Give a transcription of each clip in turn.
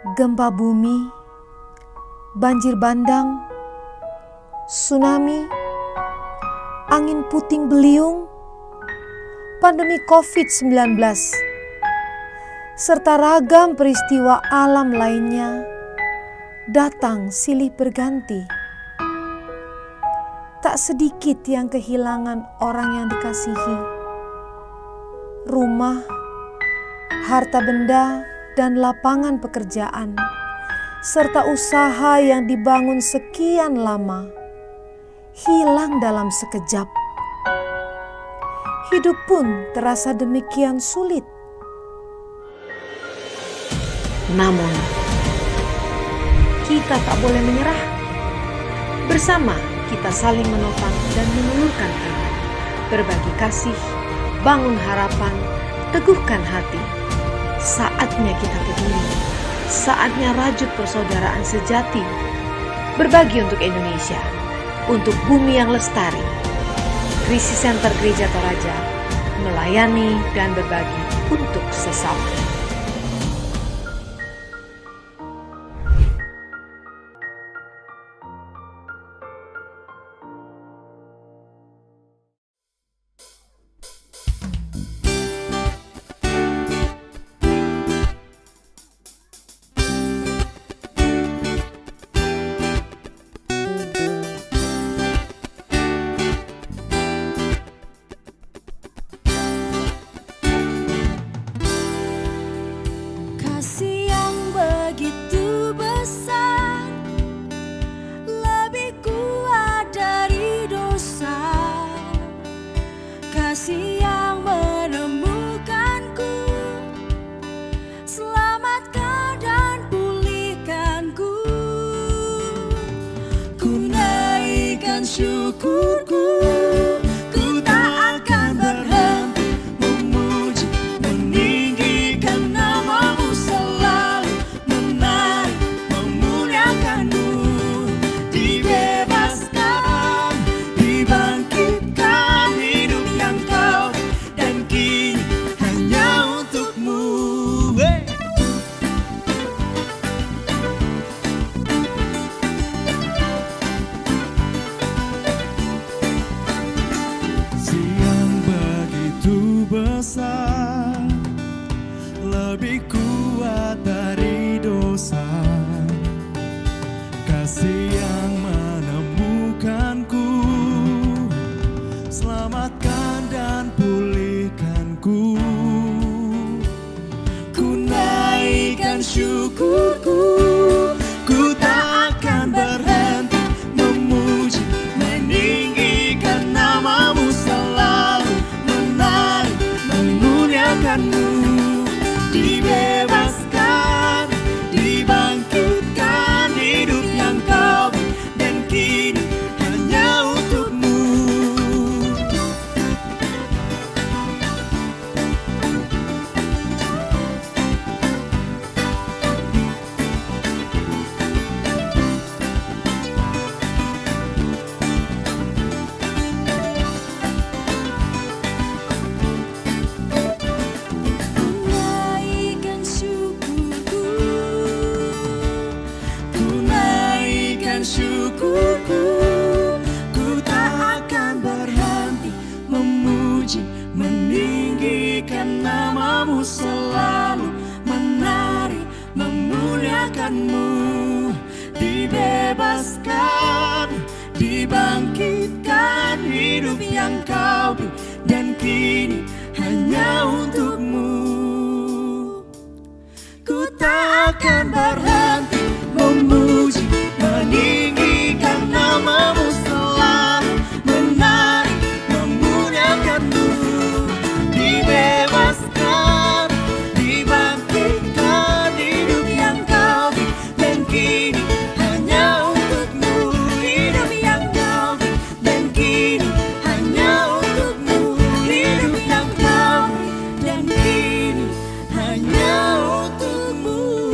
gempa bumi, banjir bandang, tsunami, angin puting beliung, pandemi COVID-19, serta ragam peristiwa alam lainnya datang silih berganti. Tak sedikit yang kehilangan orang yang dikasihi. Rumah, harta benda, dan lapangan pekerjaan, serta usaha yang dibangun sekian lama, hilang dalam sekejap. Hidup pun terasa demikian sulit. Namun, kita tak boleh menyerah. Bersama kita saling menopang dan mengulurkan tangan, berbagi kasih, bangun harapan, teguhkan hati. Saatnya kita peduli, saatnya rajut persaudaraan sejati, berbagi untuk Indonesia, untuk bumi yang lestari. Krisis Center Gereja Toraja melayani dan berbagi untuk sesama. Kasih yang menemukanku, selamatkan dan pulihkanku. Ku naikkan syukurku, ku tak akan berhenti memuji, meninggikan namamu selalu, menari, memuliakanmu. Dibebaskan, dibangkitkan, hidup yang kau dan kini hanya untukmu. Yang begitu besar, lebih kuat dari dosa. Kasih yang menemukanku, selamatkan dan pulihkanku. Ku naikkan syukurku, ku tak akan berhenti memuji, meninggikan namamu selalu, menari, memuliakanmu. Dibebaskan, dibangkitkan, hidup yang kau dan kini hanya untukmu. Naikkan syukurku, ku naikkan syukurku, ku tak akan berhenti memuji, meninggikan namamu selalu, menari, memuliakanmu. Dibebaskan, dibangkitkan, hidup yang kau beri dan kini hanya untukmu. Ku tak akan berhenti memuji, meninggikan namamu selalu, menari, memuliakanmu. Dibebaskan, dibangkitkan, hidup yang kau beri dan kini hanya untukmu. Hidup yang kau beri dan kini hanya untukmu. Hidup yang kau beri dan kini hanya untukmu.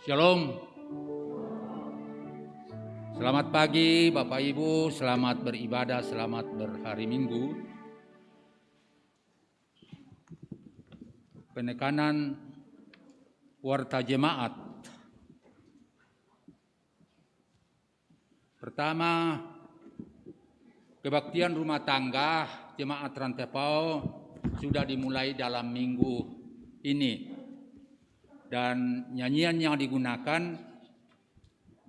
Shalom. Selamat pagi Bapak Ibu, selamat beribadah, selamat berhari Minggu. Penekanan warta jemaat. Pertama, kebaktian rumah tangga jemaat Rantepao sudah dimulai dalam minggu ini. Dan nyanyian yang digunakan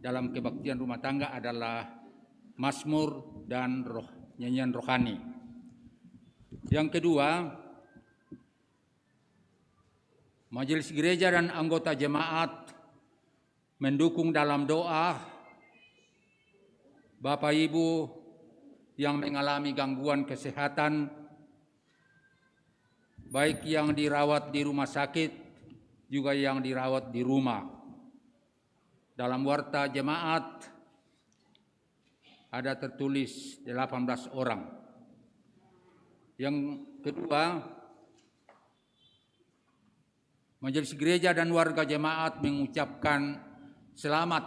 dalam kebaktian rumah tangga adalah Mazmur dan nyanyian rohani. Yang kedua, majelis gereja dan anggota jemaat mendukung dalam doa Bapak Ibu yang mengalami gangguan kesehatan, baik yang dirawat di rumah sakit juga yang dirawat di rumah. Dalam warta jemaat ada tertulis 18 orang. Yang kedua, majelis gereja dan warga jemaat mengucapkan selamat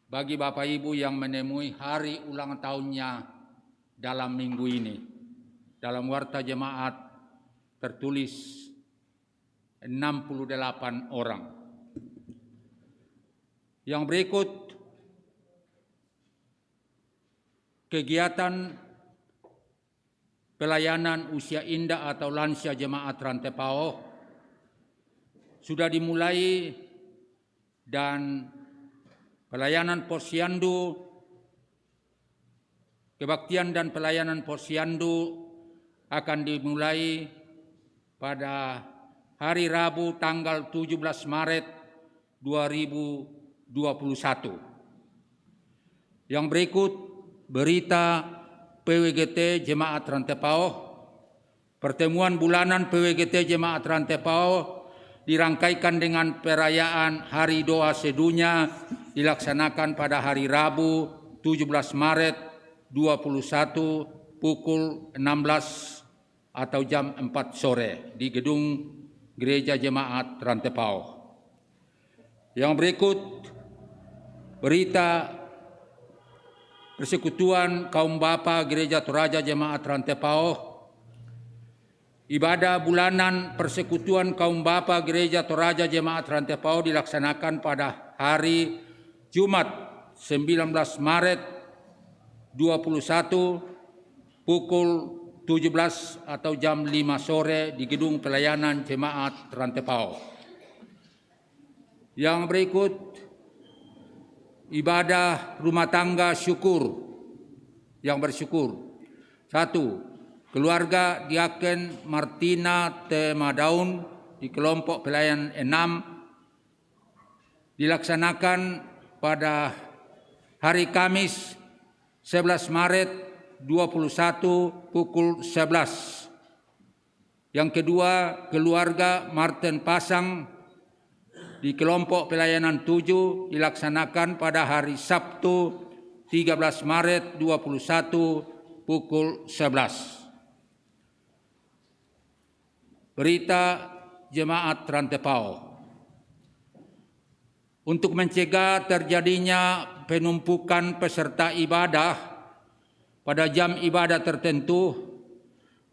bagi Bapak Ibu yang menemui hari ulang tahunnya dalam minggu ini. Dalam warta jemaat tertulis 68 orang. Yang berikut kegiatan pelayanan usia indah atau lansia jemaat Rantepao sudah dimulai dan pelayanan posyandu, kebaktian dan pelayanan posyandu akan dimulai pada hari Rabu tanggal 17 Maret 2021. Yang berikut berita PWGT Jemaat Rantepao. Pertemuan bulanan PWGT Jemaat Rantepao dirangkaikan dengan perayaan Hari Doa Sedunia dilaksanakan pada hari Rabu 17 Maret 2021 pukul 16 atau jam 4 sore di gedung Gereja Jemaat Rantepao. Yang berikut berita Persekutuan Kaum Bapa Gereja Toraja Jemaat Rantepao. Ibadah bulanan Persekutuan Kaum Bapa Gereja Toraja Jemaat Rantepao dilaksanakan pada hari Jumat 19 Maret 2021 pukul 17 atau jam 5 sore di gedung pelayanan Jemaat Rantepao. Yang berikut ibadah rumah tangga syukur yang bersyukur. 1. Keluarga Diaken Martina Temadaun di kelompok pelayanan 6 dilaksanakan pada hari Kamis 11 Maret 21 pukul 11. Yang kedua, keluarga Martin Pasang di kelompok pelayanan 7 dilaksanakan pada hari Sabtu 13 Maret 21 pukul 11. Berita Jemaat Rantepao. Untuk mencegah terjadinya penumpukan peserta ibadah pada jam ibadah tertentu,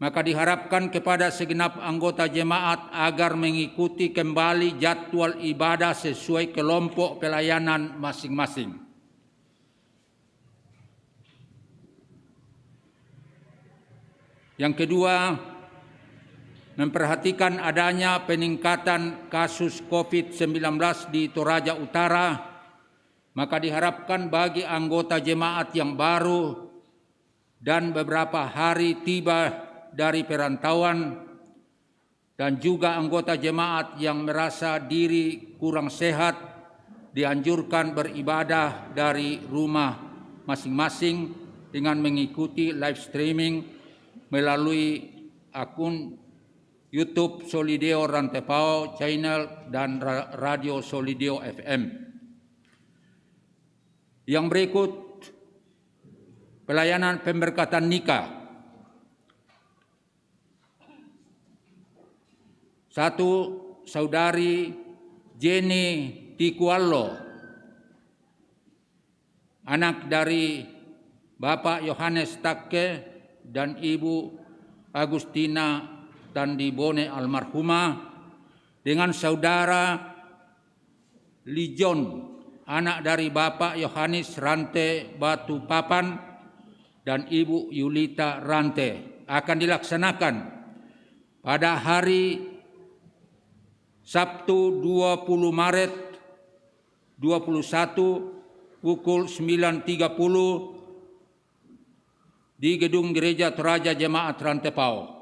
maka diharapkan kepada segenap anggota jemaat agar mengikuti kembali jadwal ibadah sesuai kelompok pelayanan masing-masing. Yang kedua, memperhatikan adanya peningkatan kasus COVID-19 di Toraja Utara, maka diharapkan bagi anggota jemaat yang baru dan beberapa hari tiba dari perantauan dan juga anggota jemaat yang merasa diri kurang sehat dianjurkan beribadah dari rumah masing-masing dengan mengikuti live streaming melalui akun YouTube Solideo Rantepao Channel dan Radio Solideo FM. Yang berikut pelayanan pemberkatan nikah. 1. Saudari Jenny Tikuallo, anak dari Bapak Yohanes Takke dan Ibu Agustina Tandibone almarhumah, dengan saudara Lijon, anak dari Bapak Yohanes Rante Batu Papan dan Ibu Yulita Rante, akan dilaksanakan pada hari Sabtu 20 Maret 21 pukul 9.30 di Gedung Gereja Toraja Jemaat Rantepao.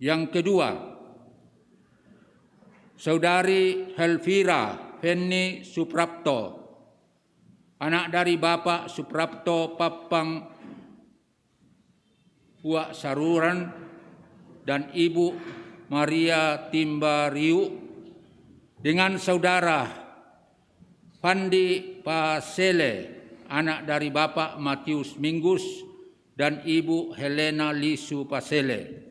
Yang kedua, Saudari Helvira Feni Suprapto, anak dari Bapak Suprapto Papang Puak Saruran dan Ibu Maria Timbariu, dengan saudara Pandi Pasele, anak dari Bapak Matius Minggus dan Ibu Helena Lisu Pasele,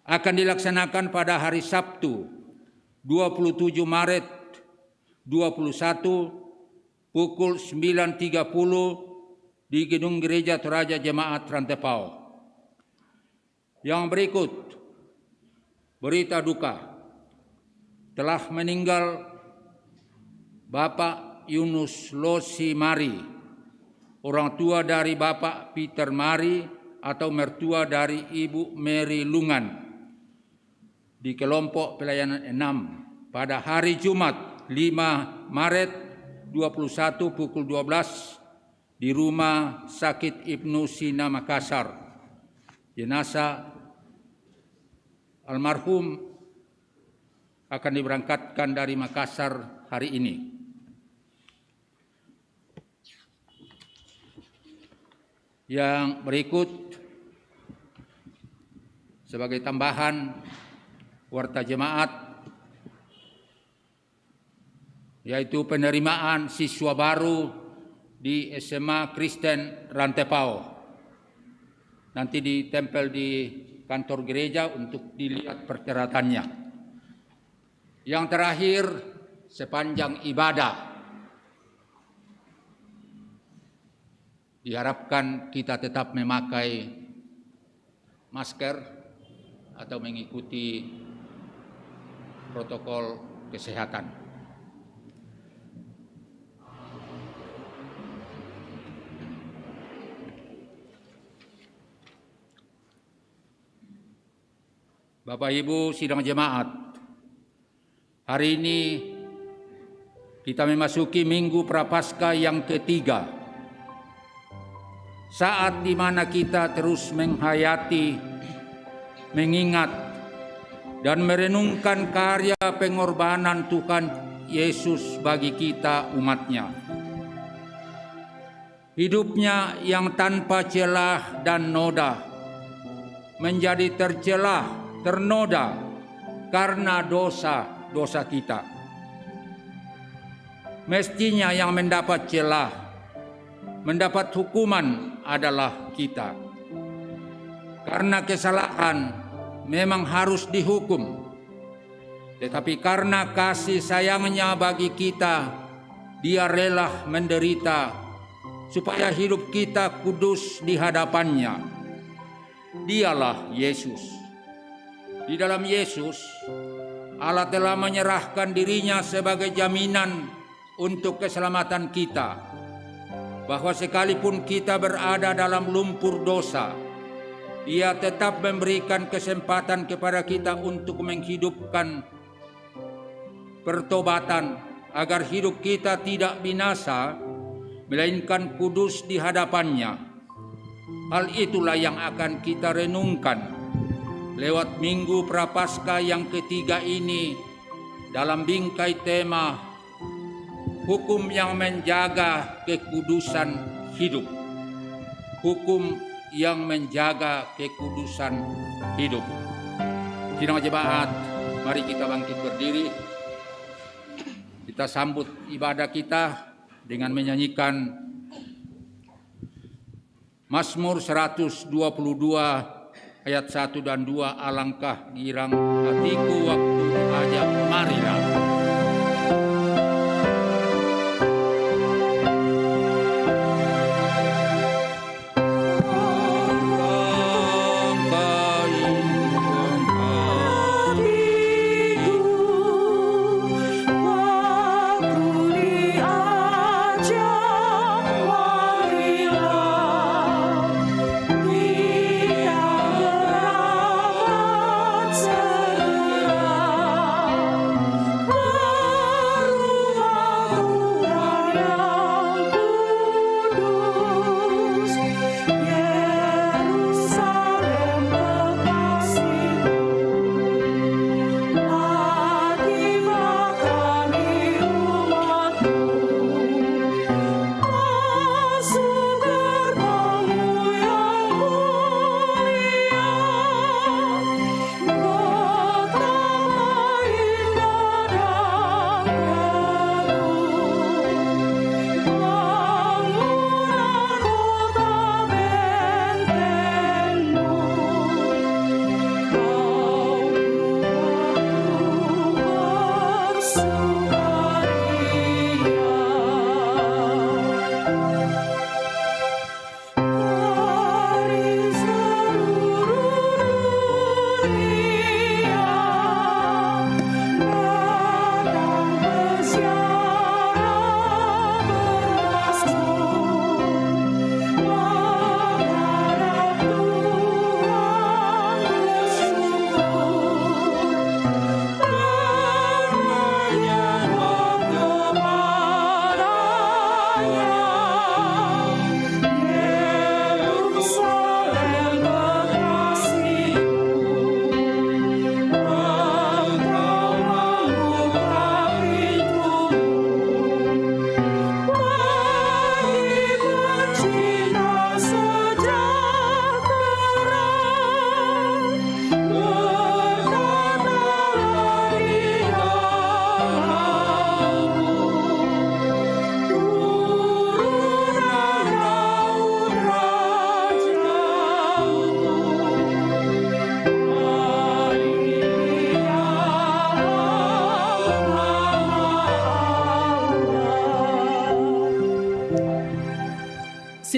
akan dilaksanakan pada hari Sabtu 27 Maret 21 pukul 9.30 di Gedung Gereja Toraja Jemaat Rantepao. Yang berikut, berita duka. Telah meninggal Bapak Yunus Losi Mari, orang tua dari Bapak Peter Mari atau mertua dari Ibu Mary Lungan, di kelompok pelayanan 6 pada hari Jumat 5 Maret 21 pukul 12 di Rumah Sakit Ibnu Sina Makassar. Jenazah almarhum akan diberangkatkan dari Makassar hari ini. Yang berikut sebagai tambahan warta jemaat, yaitu penerimaan siswa baru di SMA Kristen Rantepao. Nanti ditempel di kantor gereja untuk dilihat persyaratannya. Yang terakhir, sepanjang ibadah diharapkan kita tetap memakai masker atau mengikuti protokol kesehatan. Bapak Ibu sidang jemaat, hari ini kita memasuki Minggu Prapaskah yang ketiga, saat di mana kita terus menghayati, mengingat, dan merenungkan karya pengorbanan Tuhan Yesus bagi kita umat-Nya. Hidupnya yang tanpa celah dan noda menjadi tercelah, ternoda karena dosa-dosa kita. Mestinya yang mendapat celah, mendapat hukuman adalah kita. Karena kesalahan memang harus dihukum. Tetapi karena kasih sayangnya bagi kita, Dia rela menderita supaya hidup kita kudus di hadapannya. Dialah Yesus. Di dalam Yesus, Allah telah menyerahkan dirinya sebagai jaminan untuk keselamatan kita. Bahwa sekalipun kita berada dalam lumpur dosa, Dia tetap memberikan kesempatan kepada kita untuk menghidupkan pertobatan agar hidup kita tidak binasa, melainkan kudus di hadapannya. Hal itulah yang akan kita renungkan lewat Minggu Prapaskah yang ketiga ini dalam bingkai tema hukum yang menjaga kekudusan hidup. Hukum yang menjaga kekudusan hidup. Sidang jemaat, mari kita bangkit berdiri. Kita sambut ibadah kita dengan menyanyikan Mazmur 122 ayat 1 dan 2, alangkah girang hatiku waktu diajak marilah.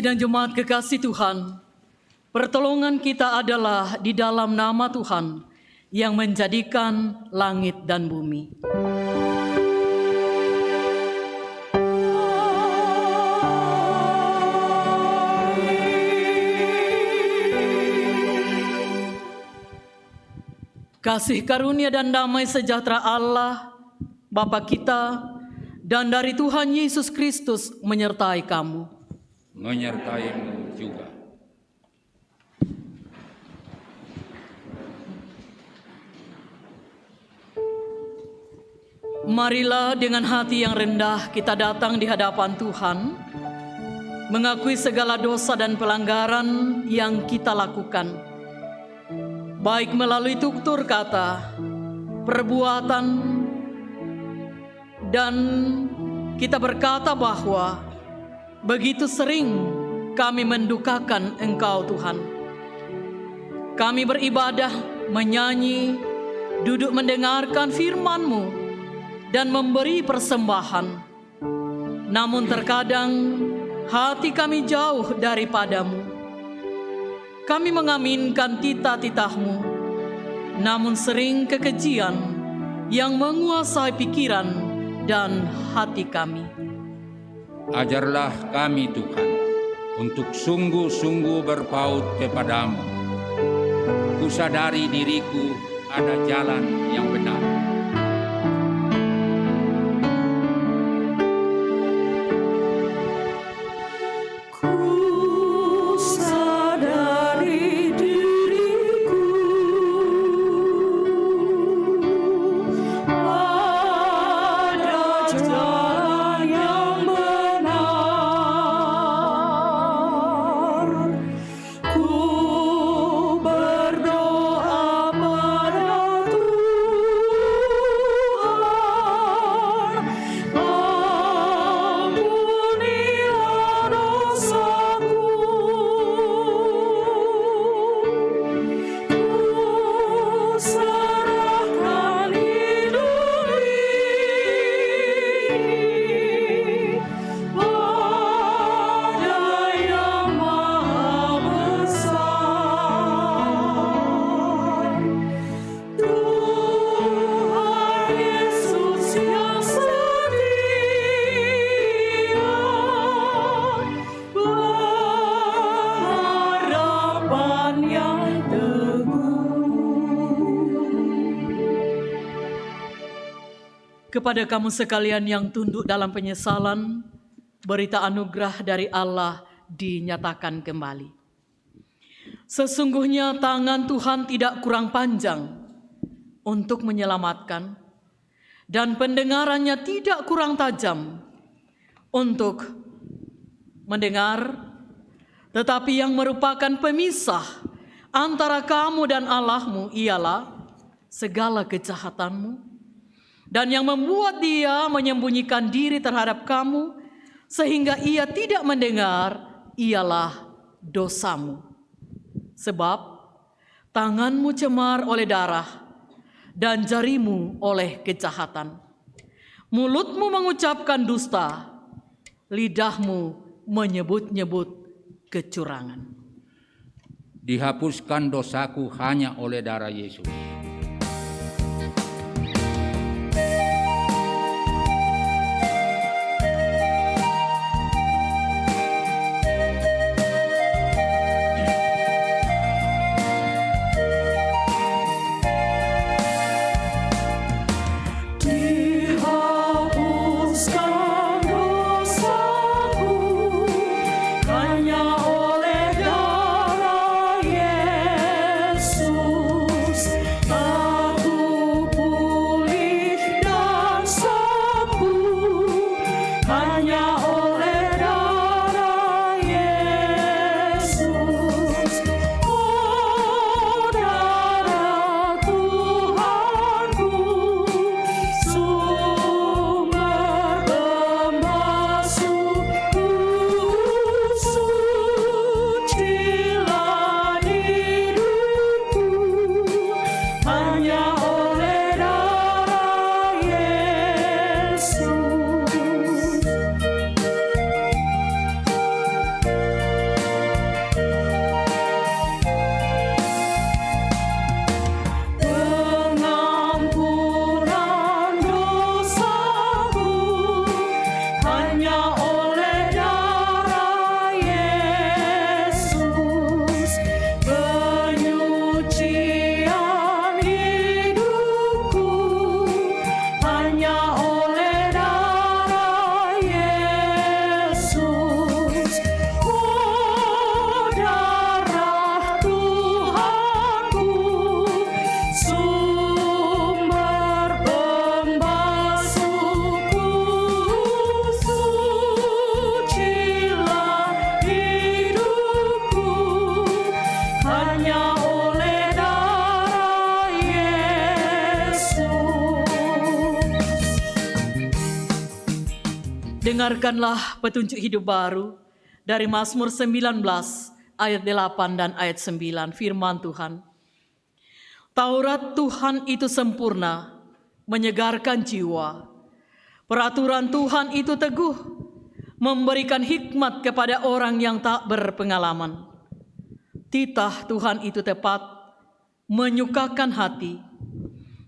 Sidang jemaat kekasih Tuhan, pertolongan kita adalah di dalam nama Tuhan yang menjadikan langit dan bumi. Kasih karunia dan damai sejahtera Allah, Bapa kita, dan dari Tuhan Yesus Kristus menyertai kamu. Menyertaimu juga. Marilah dengan hati yang rendah kita datang di hadapan Tuhan, mengakui segala dosa dan pelanggaran yang kita lakukan, baik melalui tutur kata, perbuatan, dan kita berkata bahwa begitu sering kami mendukakan Engkau Tuhan. Kami beribadah, menyanyi, duduk mendengarkan firman-Mu, dan memberi persembahan. Namun terkadang hati kami jauh daripadamu. Kami mengaminkan titah-titah-Mu, namun sering kekejian yang menguasai pikiran dan hati kami. Ajarlah kami Tuhan, untuk sungguh-sungguh berpaut kepadamu. Kusadari diriku ada jalan yang benar. Kepada kamu sekalian yang tunduk dalam penyesalan, berita anugerah dari Allah dinyatakan kembali. Sesungguhnya tangan Tuhan tidak kurang panjang untuk menyelamatkan, dan pendengarannya tidak kurang tajam untuk mendengar, tetapi yang merupakan pemisah antara kamu dan Allahmu ialah segala kejahatanmu, dan yang membuat dia menyembunyikan diri terhadap kamu sehingga ia tidak mendengar ialah dosamu. Sebab tanganmu cemar oleh darah dan jarimu oleh kejahatan. Mulutmu mengucapkan dusta, lidahmu menyebut-nyebut kecurangan. Dihapuskan dosaku hanya oleh darah Yesus. Hanya oleh darah Yesus Dengarkanlah petunjuk hidup baru dari Mazmur 19 ayat 8 dan ayat 9, firman Tuhan. Taurat Tuhan itu sempurna, menyegarkan jiwa. Peraturan Tuhan itu teguh, memberikan hikmat kepada orang yang tak berpengalaman. Titah Tuhan itu tepat, menyukakan hati.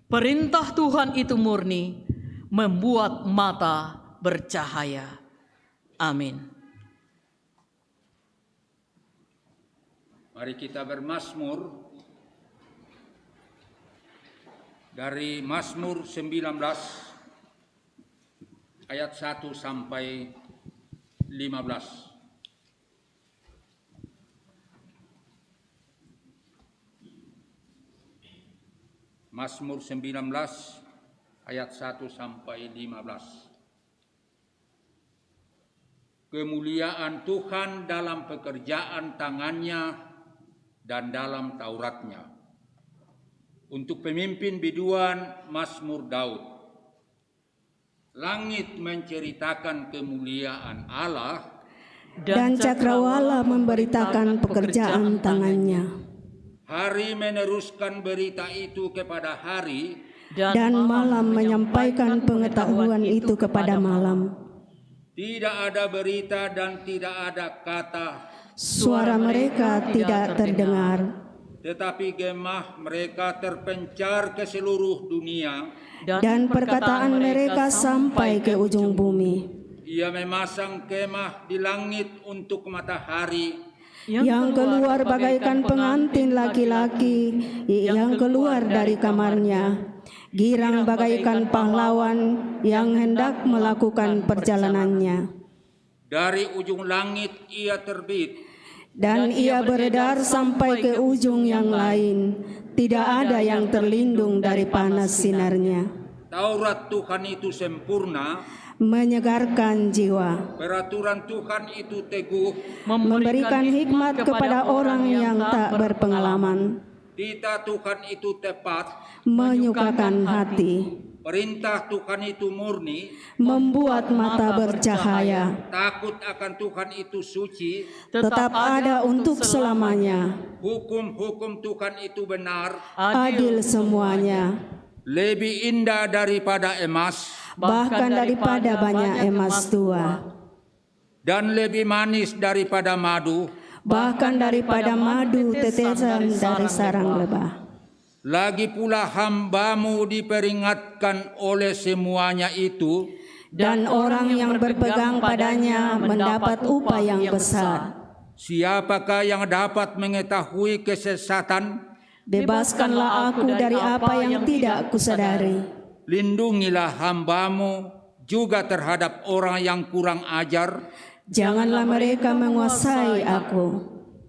Perintah Tuhan itu murni, membuat mata bercahaya. Amin. Mari kita bermazmur dari Mazmur 19 ayat 1 sampai 15. Mazmur 19 ayat 1 sampai 15. Kemuliaan Tuhan dalam pekerjaan tangannya dan dalam Tauratnya. Untuk pemimpin biduan Mazmur Daud. Langit menceritakan kemuliaan Allah Dan cakrawala memberitakan pekerjaan tangannya. Hari meneruskan berita itu kepada hari, Dan malam menyampaikan pengetahuan itu kepada malam. tidak ada berita dan tidak ada kata, Suara mereka tidak terdengar, tetapi gemah mereka terpencar ke seluruh dunia. dan perkataan mereka sampai ke ujung bumi. Ia memasang kemah di langit untuk matahari, Yang keluar bagaikan pengantin laki-laki yang keluar dari kamarnya. Girang bagaikan pahlawan yang hendak melakukan perjalanannya. dari ujung langit ia terbit, Dan ia beredar sampai ke ujung yang lain. Tidak ada yang terlindung dari panas sinarnya. Taurat Tuhan itu sempurna, Menyegarkan jiwa, peraturan Tuhan itu teguh, memberikan hikmat kepada orang yang tak berpengalaman, titah Tuhan itu tepat, menyukakan hati, perintah Tuhan itu murni, membuat mata bercahaya, takut akan Tuhan itu suci, tetap ada untuk selamanya, hukum-hukum Tuhan itu benar, adil semuanya, lebih indah daripada emas, bahkan daripada banyak emas tua, dan lebih manis daripada madu. bahkan daripada madu tetesan dari sarang lebah. Lagi pula hambamu diperingatkan oleh semuanya itu, Dan orang yang berpegang padanya mendapat upah yang besar. siapakah yang dapat mengetahui kesesatan? Bebaskanlah aku dari apa yang tidak kusadari. Lindungilah hambamu juga terhadap orang yang kurang ajar, Janganlah mereka menguasai aku,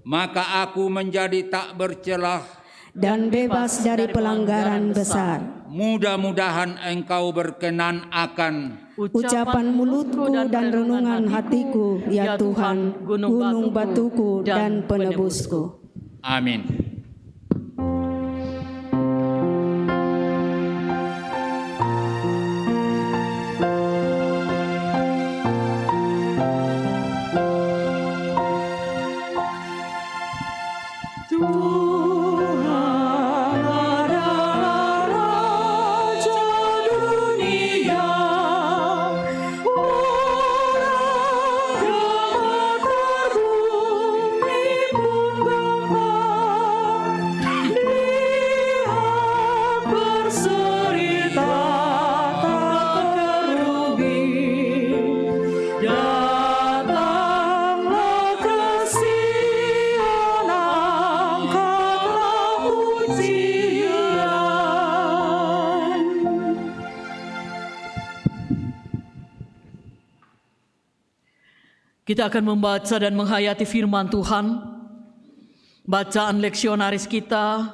maka aku menjadi tak bercelah. dan bebas dari pelanggaran besar. Mudah-mudahan engkau berkenan akan Ucapan mulutku dan renungan hatiku, ya Tuhan, gunung batuku dan penebusku. amin. Kita akan membaca dan menghayati firman Tuhan. Bacaan leksionaris kita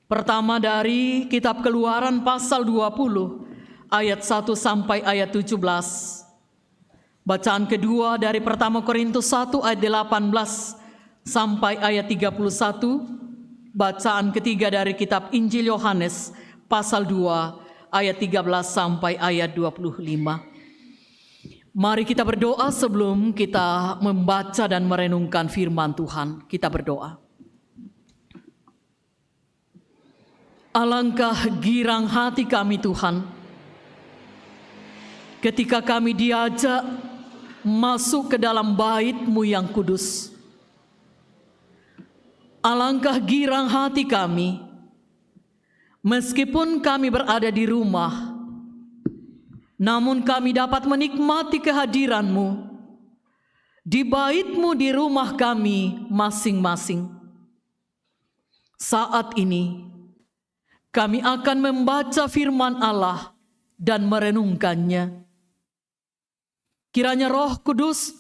pertama dari kitab Keluaran pasal 20 ayat 1 sampai ayat 17. Bacaan kedua dari pertama Korintus 1 ayat 18 sampai ayat 31. Bacaan ketiga dari kitab Injil Yohanes pasal 2 ayat 13 sampai ayat 25. Mari kita berdoa sebelum kita membaca dan merenungkan firman Tuhan. Kita berdoa. Alangkah girang hati kami Tuhan, ketika kami diajak masuk ke dalam bait-Mu yang kudus. Alangkah girang hati kami, meskipun kami berada di rumah, namun kami dapat menikmati kehadiran-Mu di bait-Mu di rumah kami masing-masing. Saat ini, kami akan membaca firman Allah dan merenungkannya. Kiranya Roh Kudus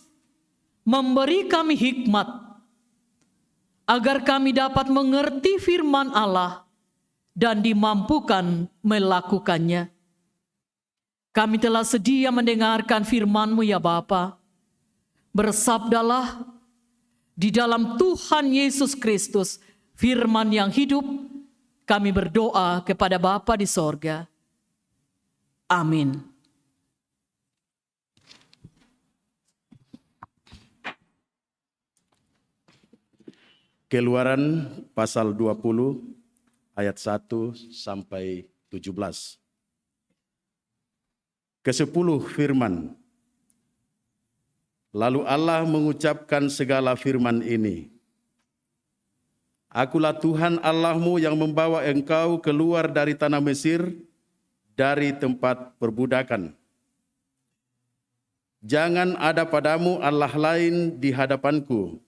memberi kami hikmat, agar kami dapat mengerti firman Allah dan dimampukan melakukannya. Kami telah sedia mendengarkan firman-Mu ya Bapa. Bersabdalah di dalam Tuhan Yesus Kristus, firman yang hidup. Kami berdoa kepada Bapa di sorga. Amin. Keluaran pasal 20 ayat 1 sampai 17. Ke-10 firman. Lalu Allah mengucapkan segala firman ini. Akulah Tuhan Allahmu yang membawa engkau keluar dari tanah Mesir, dari tempat perbudakan. Jangan ada padamu Allah lain di hadapanku.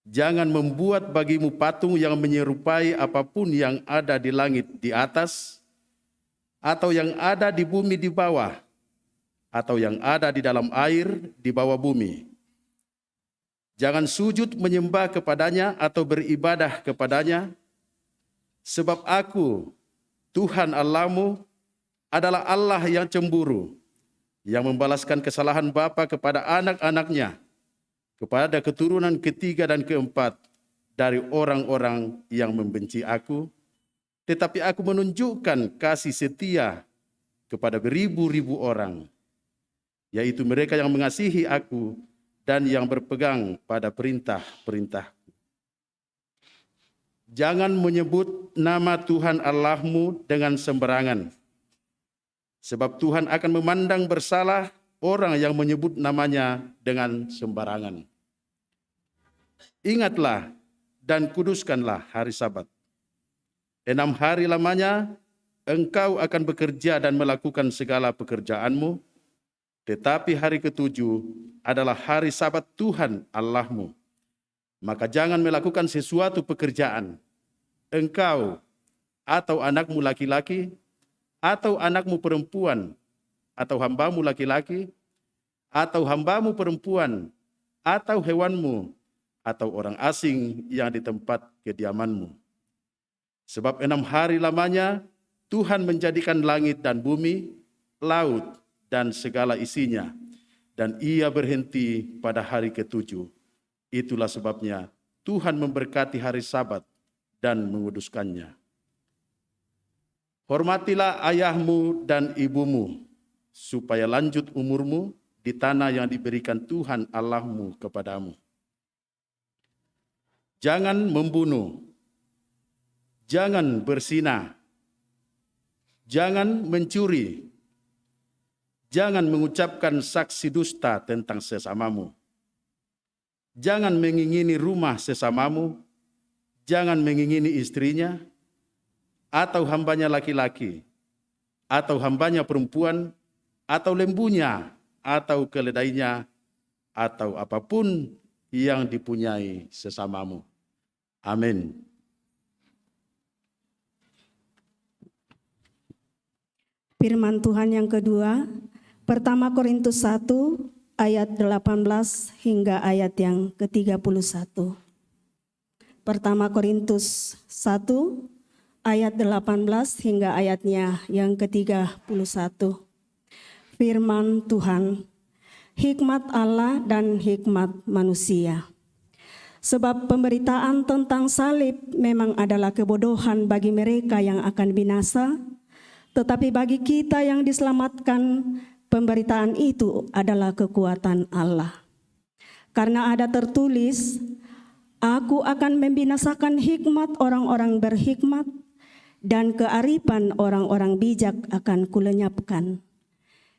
Jangan membuat bagimu patung yang menyerupai apapun yang ada di langit di atas, atau yang ada di bumi di bawah, atau yang ada di dalam air di bawah bumi. Jangan sujud menyembah kepadanya atau beribadah kepadanya, sebab aku, Tuhan Allahmu, adalah Allah yang cemburu, yang membalaskan kesalahan bapa kepada anak-anaknya, kepada keturunan ketiga dan keempat dari orang-orang yang membenci aku, tetapi aku menunjukkan kasih setia kepada beribu-ribu orang, yaitu mereka yang mengasihi aku dan yang berpegang pada perintah-perintahku. Jangan menyebut nama Tuhan Allahmu dengan sembarangan, sebab Tuhan akan memandang bersalah orang yang menyebut namanya dengan sembarangan. Ingatlah dan kuduskanlah hari Sabat. 6 hari lamanya engkau akan bekerja dan melakukan segala pekerjaanmu, tetapi hari ke-7 adalah hari Sabat Tuhan Allahmu. Maka jangan melakukan sesuatu pekerjaan, engkau atau anakmu laki-laki, atau anakmu perempuan, atau hambamu laki-laki, atau hambamu perempuan, atau hewanmu, atau orang asing yang di tempat kediamanmu. Sebab 6 hari lamanya Tuhan menjadikan langit dan bumi, laut, dan segala isinya, dan ia berhenti pada hari ke-7. Itulah sebabnya Tuhan memberkati hari Sabat dan menguduskannya. Hormatilah ayahmu dan ibumu, supaya lanjut umurmu di tanah yang diberikan Tuhan Allahmu kepadamu. Jangan membunuh, jangan berzina, jangan mencuri, jangan mengucapkan saksi dusta tentang sesamamu. Jangan mengingini rumah sesamamu, jangan mengingini istrinya, atau hambanya laki-laki, atau hambanya perempuan, atau lembunya, atau keledainya, atau apapun yang dipunyai sesamamu. Amin. Firman Tuhan yang kedua, pertama Korintus 1 ayat 18 hingga ayat yang ke-31. Pertama Korintus 1 ayat 18 hingga ayatnya yang ke-31. Firman Tuhan, hikmat Allah dan hikmat manusia. Sebab pemberitaan tentang salib memang adalah kebodohan bagi mereka yang akan binasa, tetapi bagi kita yang diselamatkan, pemberitaan itu adalah kekuatan Allah. Karena ada tertulis, aku akan membinasakan hikmat orang-orang berhikmat dan kearifan orang-orang bijak akan kulenyapkan.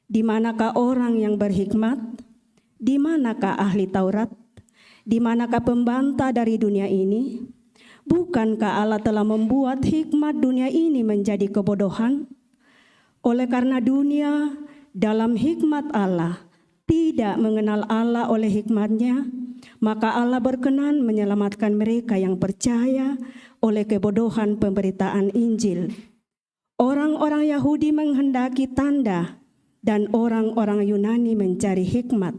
Di manakah orang yang berhikmat? Di manakah ahli Taurat? Di manakah pembantah dari dunia ini? Bukankah Allah telah membuat hikmat dunia ini menjadi kebodohan? Oleh karena dunia dalam hikmat Allah tidak mengenal Allah oleh hikmatnya, maka Allah berkenan menyelamatkan mereka yang percaya oleh kebodohan pemberitaan Injil. Orang-orang Yahudi menghendaki tanda dan orang-orang Yunani mencari hikmat.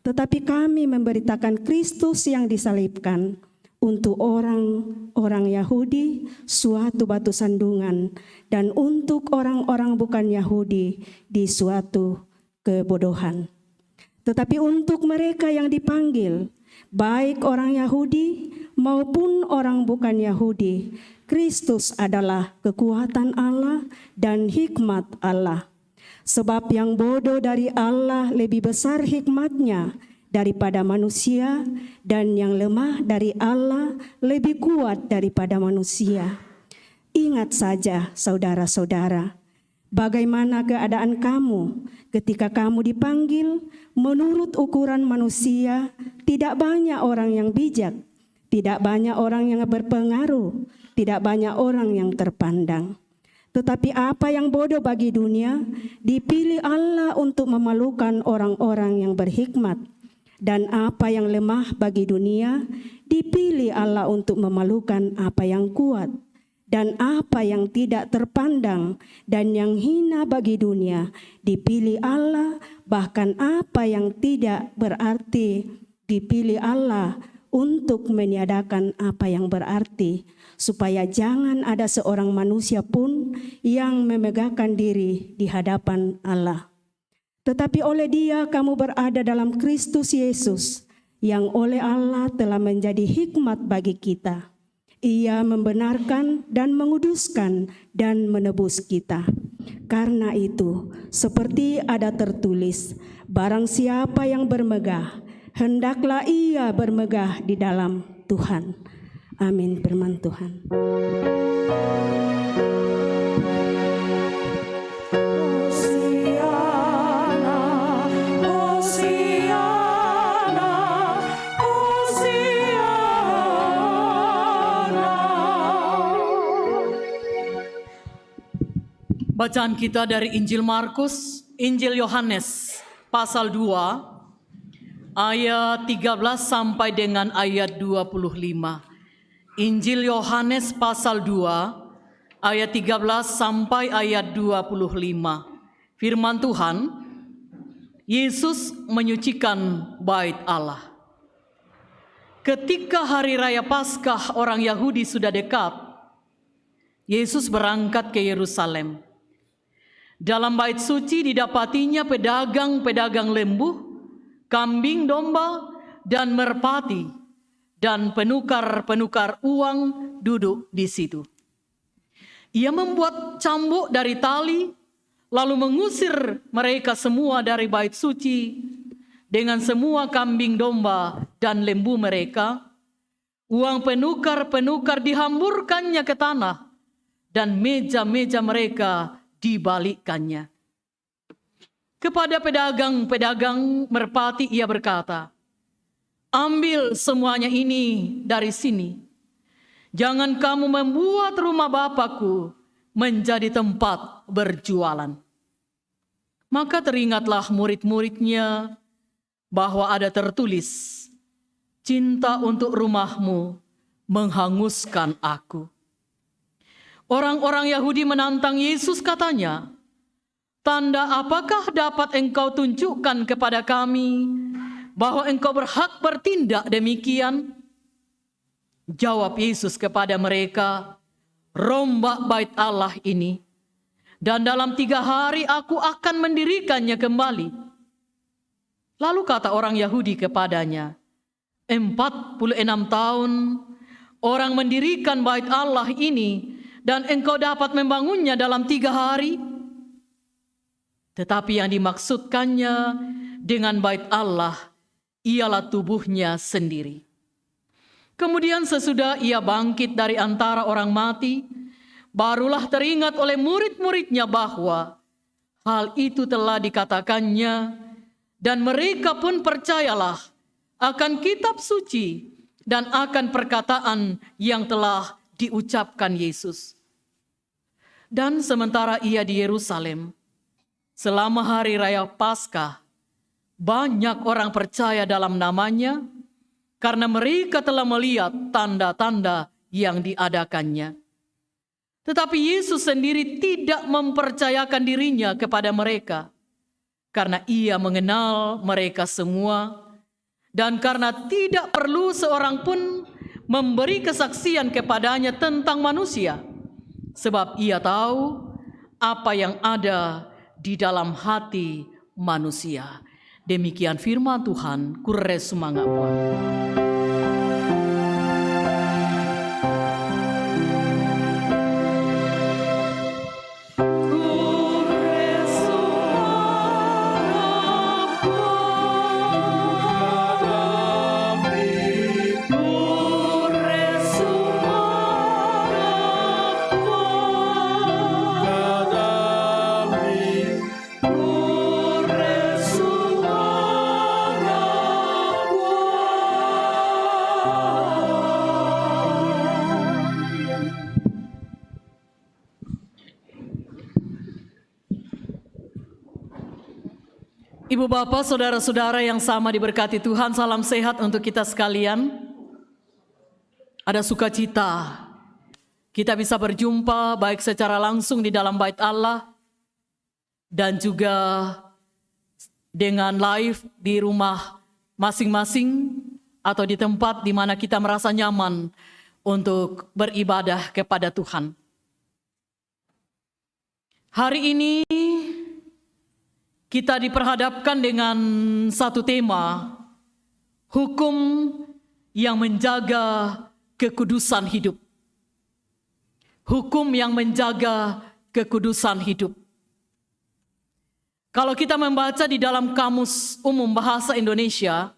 Tetapi kami memberitakan Kristus yang disalibkan, untuk orang-orang Yahudi suatu batu sandungan, dan untuk orang-orang bukan Yahudi di suatu kebodohan. Tetapi untuk mereka yang dipanggil, baik orang Yahudi maupun orang bukan Yahudi, Kristus adalah kekuatan Allah dan hikmat Allah. Sebab yang bodoh dari Allah lebih besar hikmatnya daripada manusia, dan yang lemah dari Allah lebih kuat daripada manusia. Ingat saja, saudara-saudara, bagaimana keadaan kamu ketika kamu dipanggil menurut ukuran manusia. Tidak banyak orang yang bijak, tidak banyak orang yang berpengaruh, tidak banyak orang yang terpandang. Tetapi apa yang bodoh bagi dunia, dipilih Allah untuk memalukan orang-orang yang berhikmat. Dan apa yang lemah bagi dunia, dipilih Allah untuk memalukan apa yang kuat. Dan apa yang tidak terpandang dan yang hina bagi dunia, dipilih Allah. Bahkan apa yang tidak berarti, dipilih Allah untuk meniadakan apa yang berarti, supaya jangan ada seorang manusia pun yang memegahkan diri di hadapan Allah. Tetapi oleh Dia kamu berada dalam Kristus Yesus, yang oleh Allah telah menjadi hikmat bagi kita. Ia membenarkan dan menguduskan dan menebus kita. Karena itu, seperti ada tertulis, barang siapa yang bermegah, hendaklah ia bermegah di dalam Tuhan. Amin, firman Tuhan. Bacaan kita dari Injil Markus, Injil Yohanes, pasal 2, ayat 13 sampai dengan ayat 25. Injil Yohanes pasal 2, ayat 13 sampai ayat 25. Firman Tuhan, Yesus menyucikan bait Allah. Ketika hari raya Paskah orang Yahudi sudah dekat, Yesus berangkat ke Yerusalem. Dalam bait suci didapatinya pedagang-pedagang lembu, kambing domba, dan merpati, dan penukar-penukar uang duduk di situ. Ia membuat cambuk dari tali, lalu mengusir mereka semua dari bait suci dengan semua kambing domba dan lembu mereka. Uang penukar-penukar dihamburkannya ke tanah, dan meja-meja mereka dibalikkannya. Kepada pedagang-pedagang merpati ia berkata, ambil semuanya ini dari sini. Jangan kamu membuat rumah Bapakku menjadi tempat berjualan. Maka teringatlah murid-muridnya bahwa ada tertulis, cinta untuk rumahmu menghanguskan aku. Orang-orang Yahudi menantang Yesus, katanya, tanda apakah dapat engkau tunjukkan kepada kami bahwa engkau berhak bertindak demikian? Jawab Yesus kepada mereka, rombak bait Allah ini, dan dalam 3 hari aku akan mendirikannya kembali. Lalu kata orang Yahudi kepadanya, 46 tahun orang mendirikan bait Allah ini, dan engkau dapat membangunnya dalam 3 hari? Tetapi yang dimaksudkannya dengan bait Allah ialah tubuhnya sendiri. Kemudian sesudah ia bangkit dari antara orang mati, barulah teringat oleh murid-muridnya bahwa hal itu telah dikatakannya, dan mereka pun percayalah akan kitab suci dan akan perkataan yang telah diucapkan Yesus. Dan sementara ia di Yerusalem, selama hari raya Paskah, banyak orang percaya dalam namanya karena mereka telah melihat tanda-tanda yang diadakannya. Tetapi Yesus sendiri tidak mempercayakan dirinya kepada mereka karena ia mengenal mereka semua dan karena tidak perlu seorang pun memberi kesaksian kepadanya tentang manusia, sebab ia tahu apa yang ada di dalam hati manusia. Demikian firman Tuhan, kure semangat Tuhan. Ibu bapak, saudara-saudara yang sama diberkati Tuhan, salam sehat untuk kita sekalian. Ada sukacita kita bisa berjumpa baik secara langsung di dalam bait Allah dan juga dengan live di rumah masing-masing atau di tempat di mana kita merasa nyaman untuk beribadah kepada Tuhan. Hari ini kita diperhadapkan dengan satu tema, hukum yang menjaga kekudusan hidup. Hukum yang menjaga kekudusan hidup. Kalau kita membaca di dalam Kamus Umum Bahasa Indonesia,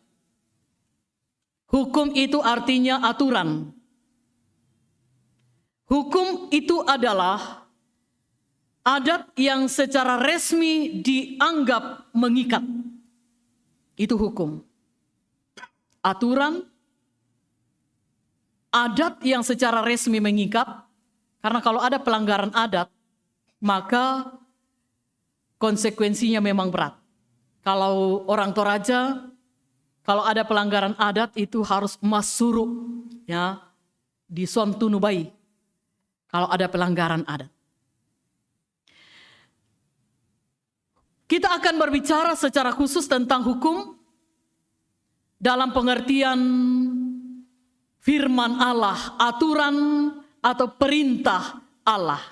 hukum itu artinya aturan. Hukum itu adalah adat yang secara resmi dianggap mengikat. Itu hukum. Aturan, adat yang secara resmi mengikat, karena kalau ada pelanggaran adat, maka konsekuensinya memang berat. Kalau orang Toraja, kalau ada pelanggaran adat itu harus masuru, ya, di Sontunubai. Kalau ada pelanggaran adat. Kita akan berbicara secara khusus tentang hukum dalam pengertian firman Allah, aturan atau perintah Allah.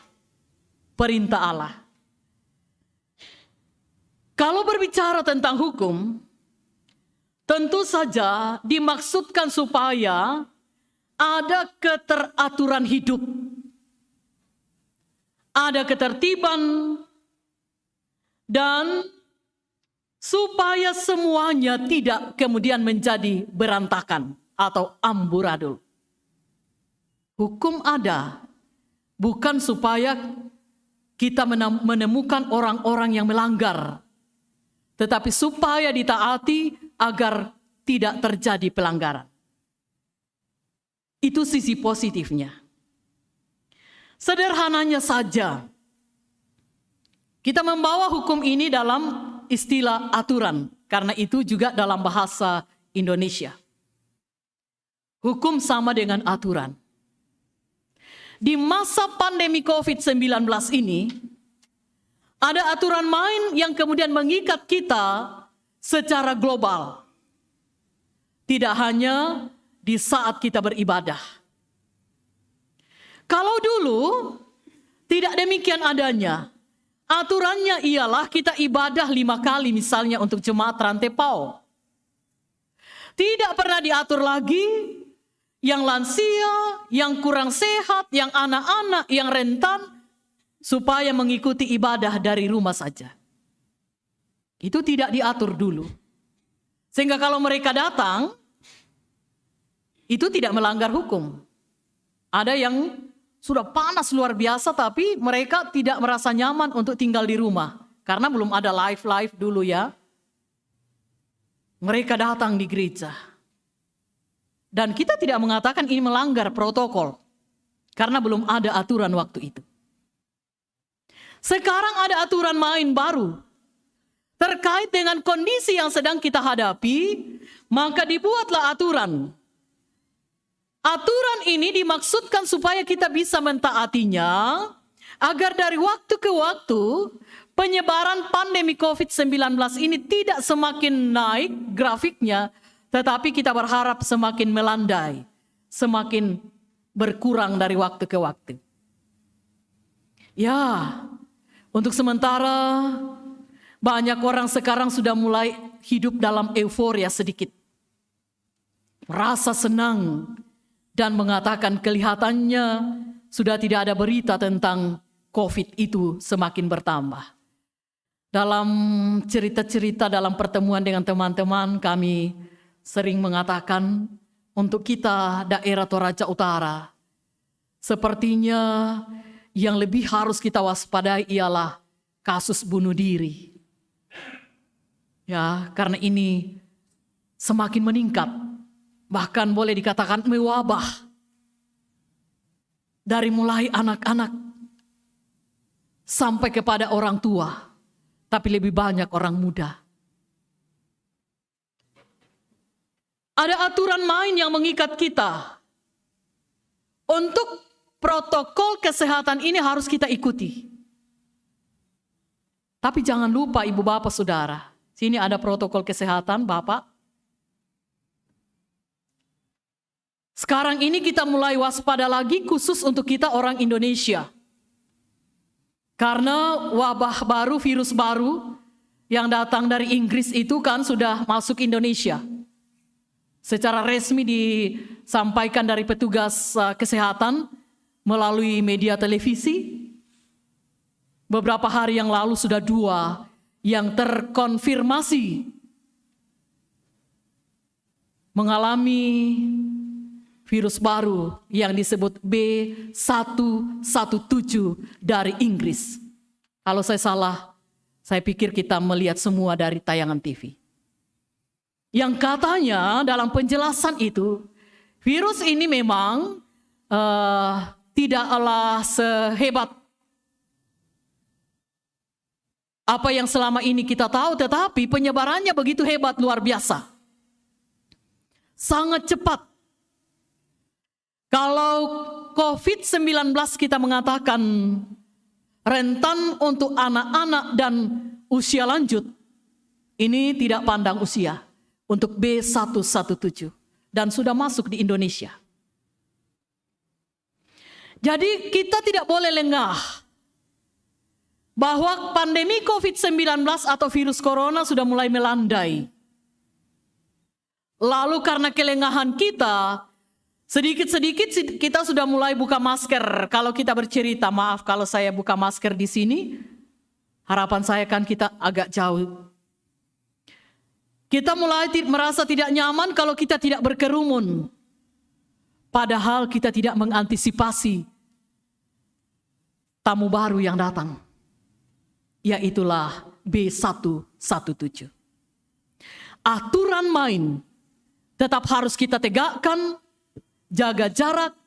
Perintah Allah. Kalau berbicara tentang hukum, tentu saja dimaksudkan supaya ada keteraturan hidup. Ada ketertiban dan supaya semuanya tidak kemudian menjadi berantakan atau amburadul. Hukum ada bukan supaya kita menemukan orang-orang yang melanggar, tetapi supaya ditaati agar tidak terjadi pelanggaran. Itu sisi positifnya. Sederhananya saja, kita membawa hukum ini dalam istilah aturan, karena itu juga dalam bahasa Indonesia. Hukum sama dengan aturan. Di masa pandemi COVID-19 ini, ada aturan main yang kemudian mengikat kita secara global. Tidak hanya di saat kita beribadah. Kalau dulu tidak demikian adanya. Aturannya ialah kita ibadah 5 kali misalnya untuk jemaat Rantepao. Tidak pernah diatur lagi yang lansia, yang kurang sehat, yang anak-anak, yang rentan supaya mengikuti ibadah dari rumah saja. Itu tidak diatur dulu. Sehingga kalau mereka datang, itu tidak melanggar hukum. Ada yang sudah panas luar biasa tapi mereka tidak merasa nyaman untuk tinggal di rumah. Karena belum ada live dulu ya. Mereka datang di gereja. Dan kita tidak mengatakan ini melanggar protokol. Karena belum ada aturan waktu itu. Sekarang ada aturan main baru. Terkait dengan kondisi yang sedang kita hadapi, maka dibuatlah aturan. Aturan ini dimaksudkan supaya kita bisa mentaatinya, agar dari waktu ke waktu, penyebaran pandemi COVID-19 ini tidak semakin naik grafiknya, tetapi kita berharap semakin melandai, semakin berkurang dari waktu ke waktu. Ya, untuk sementara banyak orang sekarang sudah mulai hidup dalam euforia sedikit. Merasa senang dan mengatakan kelihatannya sudah tidak ada berita tentang COVID itu semakin bertambah. Dalam cerita-cerita dalam pertemuan dengan teman-teman kami sering mengatakan untuk kita daerah Toraja Utara, sepertinya yang lebih harus kita waspadai ialah kasus bunuh diri. Ya, karena ini semakin meningkat, bahkan boleh dikatakan mewabah. Dari mulai anak-anak sampai kepada orang tua, tapi lebih banyak orang muda. Ada aturan main yang mengikat kita. Untuk protokol kesehatan ini harus kita ikuti. Tapi jangan lupa ibu bapak saudara, sini ada protokol kesehatan bapak. Sekarang ini kita mulai waspada lagi khusus untuk kita orang Indonesia. Karena wabah baru, virus baru yang datang dari Inggris itu kan sudah masuk Indonesia. Secara resmi disampaikan dari petugas kesehatan melalui media televisi. Beberapa hari yang lalu sudah 2 yang terkonfirmasi mengalami virus baru yang disebut B117 dari Inggris. Kalau saya salah, saya pikir kita melihat semua dari tayangan TV. Yang katanya dalam penjelasan itu, virus ini memang tidaklah sehebat apa yang selama ini kita tahu, tetapi penyebarannya begitu hebat, luar biasa. Sangat cepat. Kalau COVID-19 kita mengatakan rentan untuk anak-anak dan usia lanjut, ini tidak pandang usia. Untuk B117 dan sudah masuk di Indonesia. Jadi kita tidak boleh lengah bahwa pandemi COVID-19 atau virus corona sudah mulai melandai. Lalu karena kelengahan kita, sedikit-sedikit kita sudah mulai buka masker. Kalau kita bercerita, maaf kalau saya buka masker di sini, harapan saya kan kita agak jauh. Kita mulai merasa tidak nyaman kalau kita tidak berkerumun. Padahal kita tidak mengantisipasi tamu baru yang datang. Yaitulah B117. Aturan main tetap harus kita tegakkan, jaga jarak,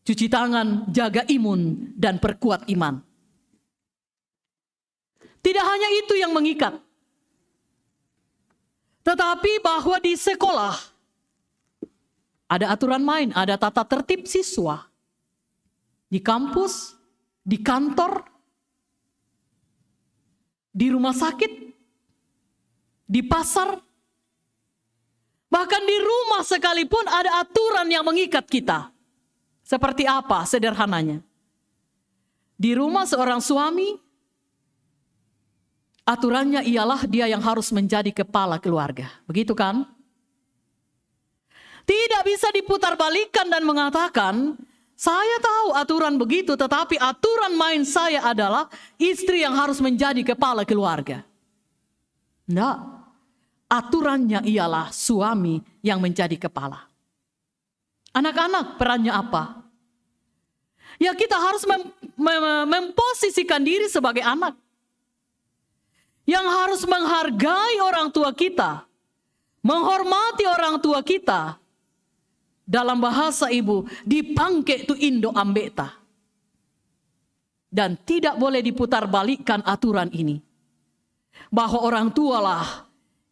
cuci tangan, jaga imun, dan perkuat iman. Tidak hanya itu yang mengikat. Tetapi bahwa di sekolah ada aturan main, ada tata tertib siswa. Di kampus, di kantor, di rumah sakit, di pasar, bahkan di rumah sekalipun ada aturan yang mengikat kita. Seperti apa sederhananya? Di rumah seorang suami, aturannya ialah dia yang harus menjadi kepala keluarga. Begitu kan? Tidak bisa diputarbalikkan dan mengatakan, saya tahu aturan begitu, tetapi aturan main saya adalah istri yang harus menjadi kepala keluarga. Enggak. Aturannya ialah suami yang menjadi kepala. Anak-anak perannya apa? Ya kita harus memposisikan diri sebagai anak. Yang harus menghargai orang tua kita. Menghormati orang tua kita. Dalam bahasa ibu, dipangke tu indo ambeta. Dan tidak boleh diputar balikkan aturan ini. Bahwa orang tua lah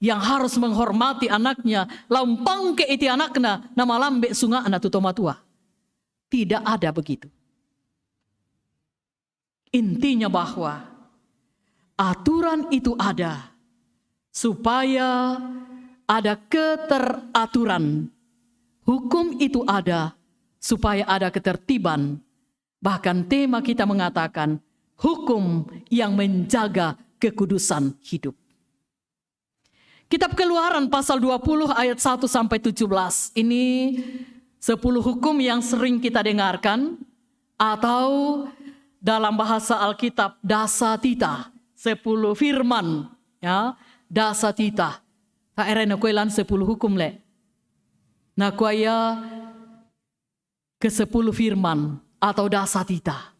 yang harus menghormati anaknya, lampang ke iti anakna, nama lambe sunga anak tutoma tua. Tidak ada begitu. Intinya bahwa aturan itu ada supaya ada keteraturan. Hukum itu ada supaya ada ketertiban. Bahkan tema kita mengatakan hukum yang menjaga kekudusan hidup. Kitab Keluaran pasal 20 ayat 1 sampai 17. Ini 10 hukum yang sering kita dengarkan atau dalam bahasa Alkitab dasatita, 10 firman, ya, dasatita. Tak erena kuelan 10 hukum le. Nah kuaya ke-10 firman atau dasatita.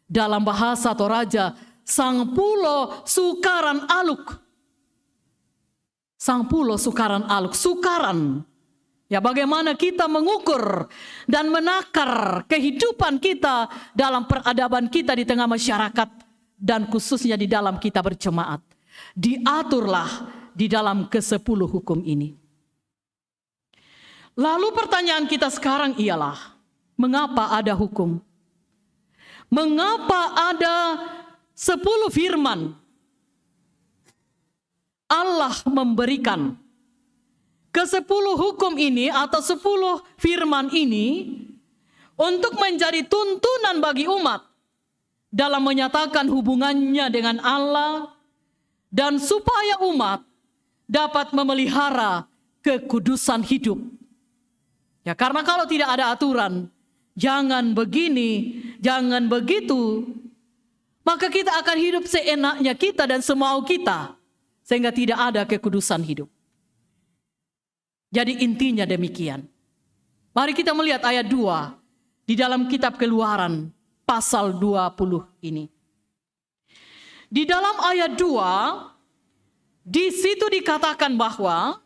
Dalam bahasa Toraja, sang pulo sukaran aluk. Sang pulo sukaran aluk, sukaran. Ya bagaimana kita mengukur dan menakar kehidupan kita dalam peradaban kita di tengah masyarakat dan khususnya di dalam kita berjemaat. Diaturlah di dalam ke-10 hukum ini. Lalu pertanyaan kita sekarang ialah, mengapa ada hukum? Mengapa ada 10 firman? Allah memberikan ke-10 hukum ini atau 10 firman ini untuk menjadi tuntunan bagi umat dalam menyatakan hubungannya dengan Allah dan supaya umat dapat memelihara kekudusan hidup. Ya karena kalau tidak ada aturan, jangan begini, jangan begitu, maka kita akan hidup seenaknya kita dan semau kita. Sehingga tidak ada kekudusan hidup. Jadi intinya demikian. Mari kita melihat ayat 2 di dalam kitab Keluaran pasal 20 ini. Di dalam ayat 2, di situ dikatakan bahwa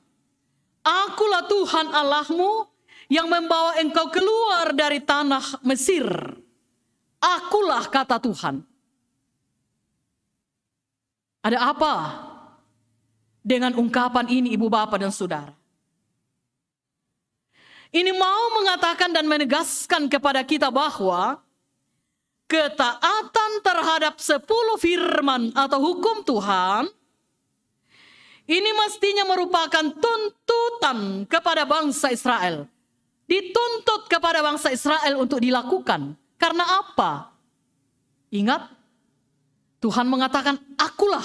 Akulah Tuhan Allahmu yang membawa engkau keluar dari tanah Mesir. Akulah kata Tuhan. Ada apa dengan ungkapan ini ibu bapak dan saudara? Ini mau mengatakan dan menegaskan kepada kita bahwa ketaatan terhadap 10 firman atau hukum Tuhan ini mestinya merupakan tuntutan kepada bangsa Israel. Dituntut kepada bangsa Israel untuk dilakukan. Karena apa? Ingat, Tuhan mengatakan, akulah.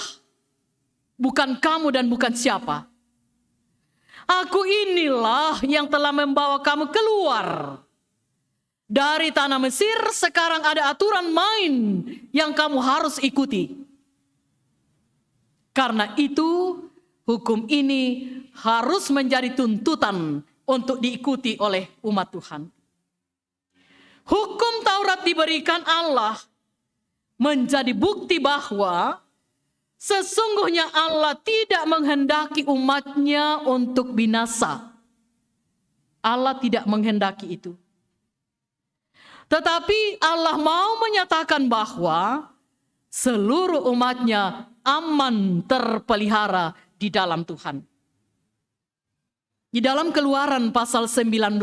Bukan kamu dan bukan siapa. Aku inilah yang telah membawa kamu keluar dari tanah Mesir. Sekarang ada aturan main yang kamu harus ikuti. Karena itu hukum ini harus menjadi tuntutan untuk diikuti oleh umat Tuhan. Hukum Taurat diberikan Allah menjadi bukti bahwa sesungguhnya Allah tidak menghendaki umatnya untuk binasa. Allah tidak menghendaki itu. Tetapi Allah mau menyatakan bahwa seluruh umatnya aman terpelihara di dalam Tuhan. Di dalam Keluaran pasal 19,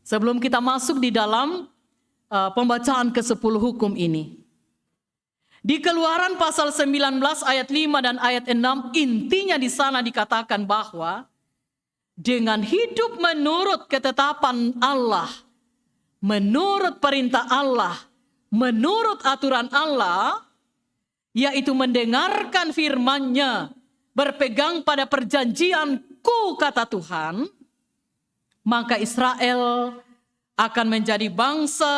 sebelum kita masuk di dalam pembacaan ke-10 hukum ini. Di Keluaran pasal 19 ayat 5 dan ayat 6, intinya di sana dikatakan bahwa dengan hidup menurut ketetapan Allah, menurut perintah Allah, menurut aturan Allah, yaitu mendengarkan firman-Nya, berpegang pada perjanjianku kata Tuhan, maka Israel akan menjadi bangsa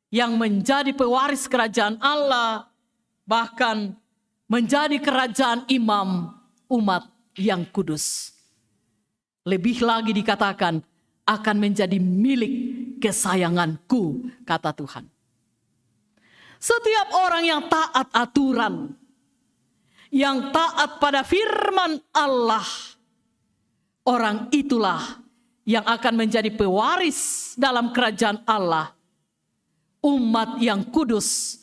yang menjadi pewaris kerajaan Allah, bahkan menjadi kerajaan imam umat yang kudus. Lebih lagi dikatakan akan menjadi milik kesayanganku, kata Tuhan. Setiap orang yang taat aturan, yang taat pada firman Allah, orang itulah yang akan menjadi pewaris dalam kerajaan Allah, umat yang kudus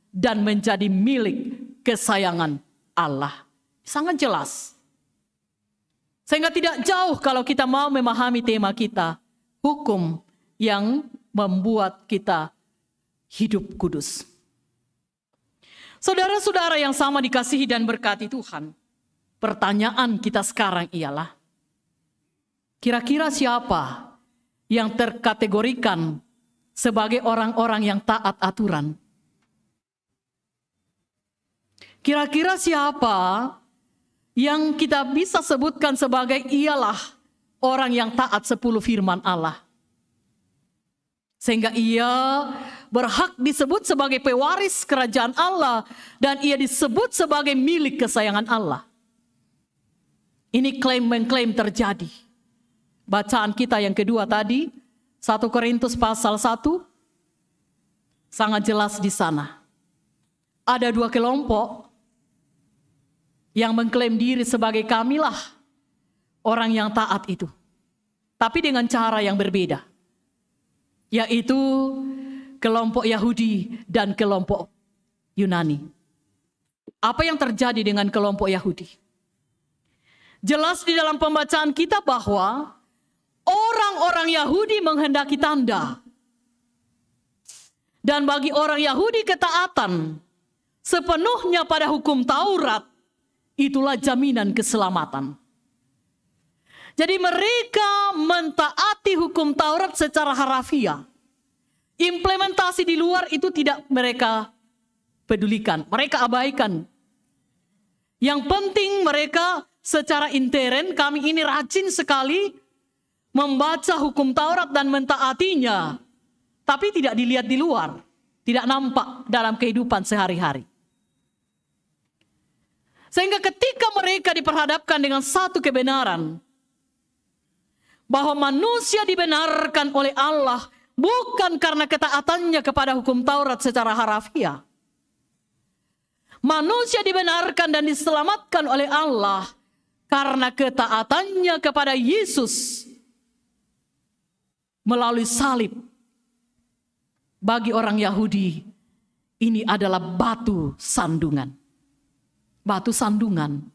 dan menjadi milik kesayangan Allah. Sangat jelas. Sehingga tidak jauh kalau kita mau memahami tema kita, hukum yang membuat kita hidup kudus. Saudara-saudara yang sama dikasihi dan berkati Tuhan, pertanyaan kita sekarang ialah, kira-kira siapa yang terkategorikan sebagai orang-orang yang taat aturan? Kira-kira siapa yang kita bisa sebutkan sebagai ialah orang yang taat 10 firman Allah? Sehingga ia berhak disebut sebagai pewaris kerajaan Allah dan ia disebut sebagai milik kesayangan Allah. Ini klaim-mengklaim terjadi. Bacaan kita yang kedua tadi, 1 Korintus pasal 1, sangat jelas di sana. Ada 2 kelompok yang mengklaim diri sebagai kamilah orang yang taat itu. Tapi dengan cara yang berbeda. Yaitu kelompok Yahudi dan kelompok Yunani. Apa yang terjadi dengan kelompok Yahudi? Jelas di dalam pembacaan kita bahwa orang-orang Yahudi menghendaki tanda. Dan bagi orang Yahudi ketaatan sepenuhnya pada hukum Taurat, itulah jaminan keselamatan. Jadi mereka mentaati hukum Taurat secara harafiah. Implementasi di luar itu tidak mereka pedulikan, mereka abaikan. Yang penting mereka secara intern, kami ini rajin sekali membaca hukum Taurat dan mentaatinya. Tapi tidak dilihat di luar, tidak nampak dalam kehidupan sehari-hari. Sehingga ketika mereka diperhadapkan dengan satu kebenaran, bahwa manusia dibenarkan oleh Allah bukan karena ketaatannya kepada hukum Taurat secara harafiah. Manusia dibenarkan dan diselamatkan oleh Allah karena ketaatannya kepada Yesus melalui salib. Bagi orang Yahudi, ini adalah batu sandungan. Batu sandungan.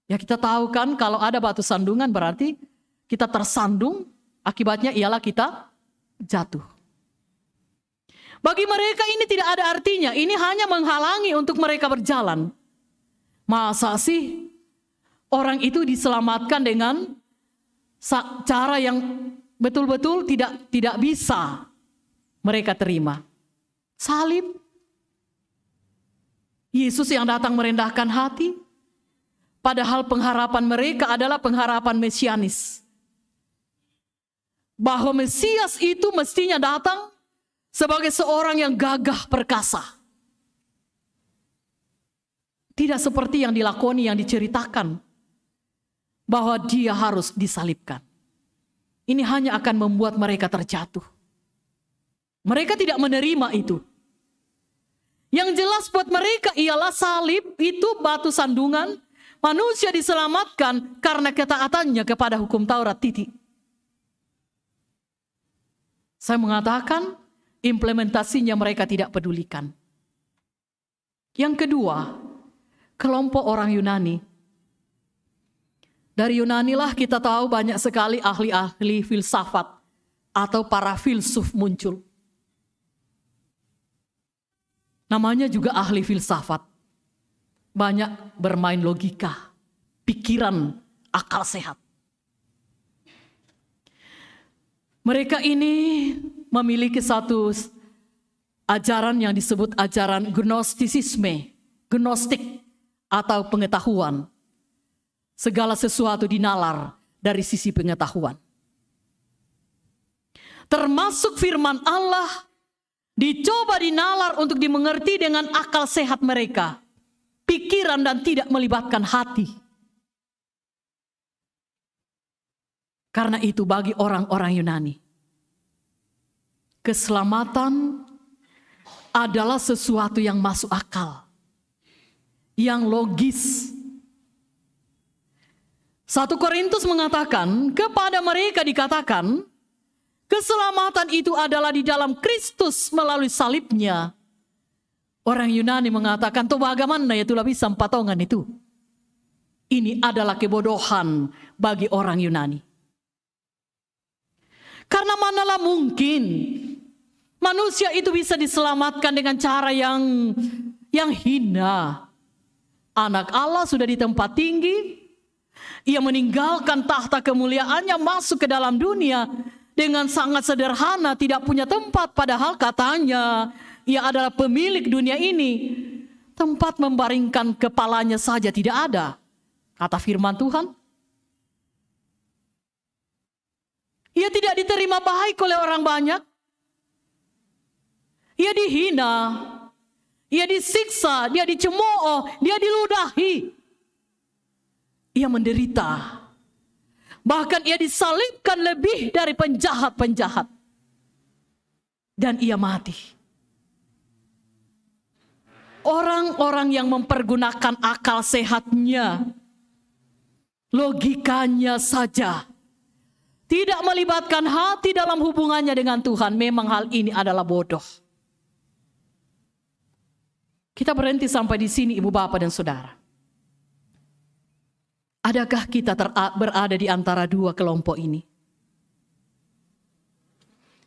Ya kita tahu kan kalau ada batu sandungan berarti kita tersandung, akibatnya ialah kita jatuh. Bagi mereka ini tidak ada artinya, ini hanya menghalangi untuk mereka berjalan. Masa sih orang itu diselamatkan dengan cara yang betul-betul tidak bisa mereka terima? Salib. Yesus yang datang merendahkan hati. Padahal pengharapan mereka adalah pengharapan mesianis. Bahwa Mesias itu mestinya datang sebagai seorang yang gagah perkasa. Tidak seperti yang dilakoni, yang diceritakan. Bahwa dia harus disalibkan. Ini hanya akan membuat mereka terjatuh. Mereka tidak menerima itu. Yang jelas buat mereka ialah salib itu batu sandungan. Manusia diselamatkan karena ketaatannya kepada hukum Taurat, titik. Saya mengatakan implementasinya mereka tidak pedulikan. Yang kedua, kelompok orang Yunani. Dari Yunanilah kita tahu banyak sekali ahli-ahli filsafat atau para filsuf muncul. Namanya juga ahli filsafat. Banyak bermain logika, pikiran, akal sehat. Mereka ini memiliki satu ajaran yang disebut ajaran gnostisisme, gnostik atau pengetahuan. Segala sesuatu dinalar dari sisi pengetahuan. Termasuk firman Allah dicoba dinalar untuk dimengerti dengan akal sehat mereka, pikiran dan tidak melibatkan hati. Karena itu bagi orang-orang Yunani, keselamatan adalah sesuatu yang masuk akal, yang logis. 1 Korintus mengatakan, kepada mereka dikatakan, keselamatan itu adalah di dalam Kristus melalui salibnya. Orang Yunani mengatakan, toh bagaimana ya tulah bisa patongan itu? Ini adalah kebodohan bagi orang Yunani. Karena manalah mungkin manusia itu bisa diselamatkan dengan cara yang hina. Anak Allah sudah di tempat tinggi, ia meninggalkan tahta kemuliaannya masuk ke dalam dunia dengan sangat sederhana, tidak punya tempat, padahal katanya ia adalah pemilik dunia ini. Tempat membaringkan kepalanya saja tidak ada, kata firman Tuhan. Ia tidak diterima baik oleh orang banyak. Ia dihina, ia disiksa, dia dicemooh, dia diludahi. Ia menderita. Bahkan ia disalibkan lebih dari penjahat-penjahat. Dan ia mati. Orang-orang yang mempergunakan akal sehatnya, logikanya saja, tidak melibatkan hati dalam hubungannya dengan Tuhan, memang hal ini adalah bodoh. Kita berhenti sampai di sini, Ibu Bapak dan Saudara. Adakah kita berada di antara dua kelompok ini?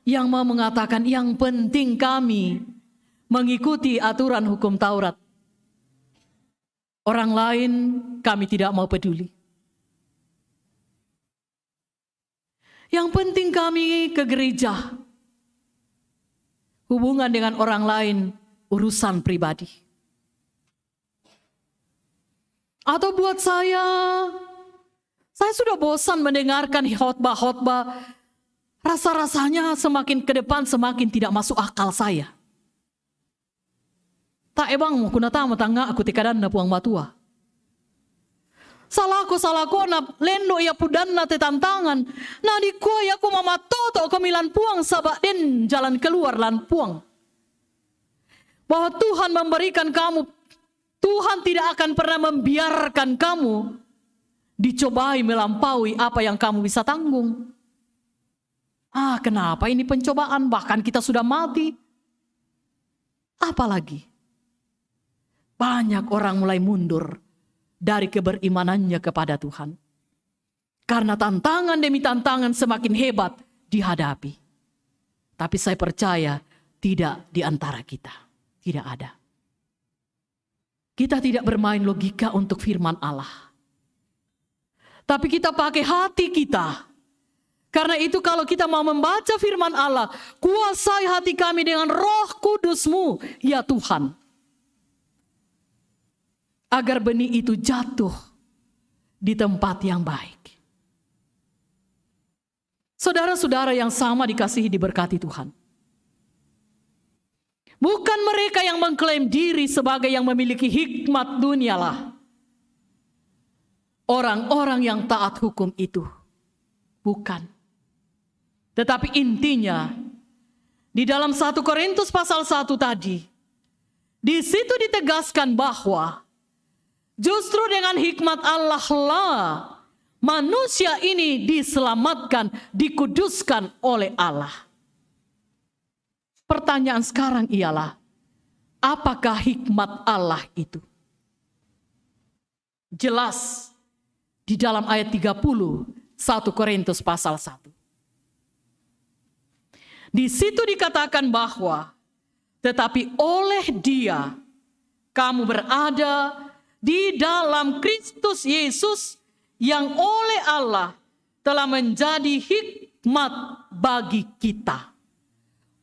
Yang mau mengatakan yang penting kami mengikuti aturan hukum Taurat. Orang lain kami tidak mau peduli. Yang penting kami ke gereja. Hubungan dengan orang lain urusan pribadi. Atau buat saya sudah bosan mendengarkan khotbah-khotbah. Rasa-rasanya semakin ke depan semakin tidak masuk akal saya. Tak ebang mo kuna tama tanga aku tikadan na puang matua. Salako na lendo ya pudan na tetantangan. Na di ko ya ko mamatoto ko milan puang sabak den jalan keluar lan puang. Bahwa Tuhan memberikan kamu, Tuhan tidak akan pernah membiarkan kamu dicobai melampaui apa yang kamu bisa tanggung. Kenapa ini pencobaan? Bahkan kita sudah mati. Apalagi? Banyak orang mulai mundur dari keberimanannya kepada Tuhan. Karena tantangan demi tantangan semakin hebat dihadapi. Tapi saya percaya tidak di antara kita. Tidak ada. Kita tidak bermain logika untuk firman Allah. Tapi kita pakai hati kita. Karena itu kalau kita mau membaca firman Allah, kuasai hati kami dengan Roh Kudus-Mu, ya Tuhan. Agar benih itu jatuh di tempat yang baik. Saudara-saudara yang sama dikasihi diberkati Tuhan. Bukan mereka yang mengklaim diri sebagai yang memiliki hikmat dunialah orang-orang yang taat hukum itu. Bukan. Tetapi intinya di dalam 1 Korintus pasal 1 tadi, di situ ditegaskan bahwa justru dengan hikmat Allah lah manusia ini diselamatkan, dikuduskan oleh Allah. Pertanyaan sekarang ialah, apakah hikmat Allah itu? Jelas di dalam ayat 30 1 Korintus pasal 1. Di situ dikatakan bahwa tetapi oleh Dia kamu berada di dalam Kristus Yesus yang oleh Allah telah menjadi hikmat bagi kita.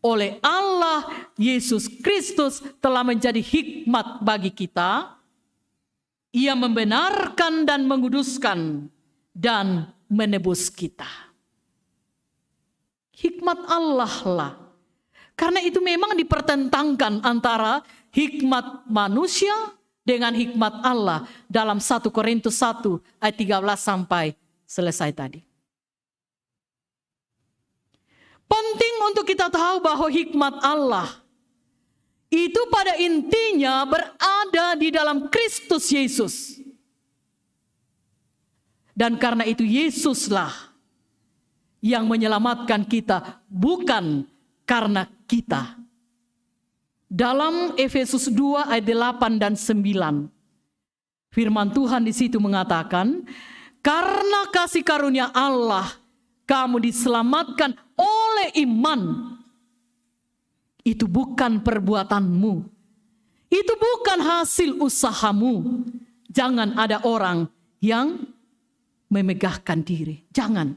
Oleh Allah, Yesus Kristus telah menjadi hikmat bagi kita. Ia membenarkan dan menguduskan dan menebus kita. Hikmat Allah lah. Karena itu memang dipertentangkan antara hikmat manusia dengan hikmat Allah dalam 1 Korintus 1 ayat 13 sampai selesai tadi. Penting untuk kita tahu bahwa hikmat Allah itu pada intinya berada di dalam Kristus Yesus. Dan karena itu Yesuslah yang menyelamatkan kita, bukan karena kita. Dalam Efesus 2 ayat 8 dan 9, firman Tuhan di situ mengatakan, karena kasih karunia Allah kamu diselamatkan oleh iman. Itu bukan perbuatanmu, itu bukan hasil usahamu. Jangan ada orang yang memegahkan diri, jangan.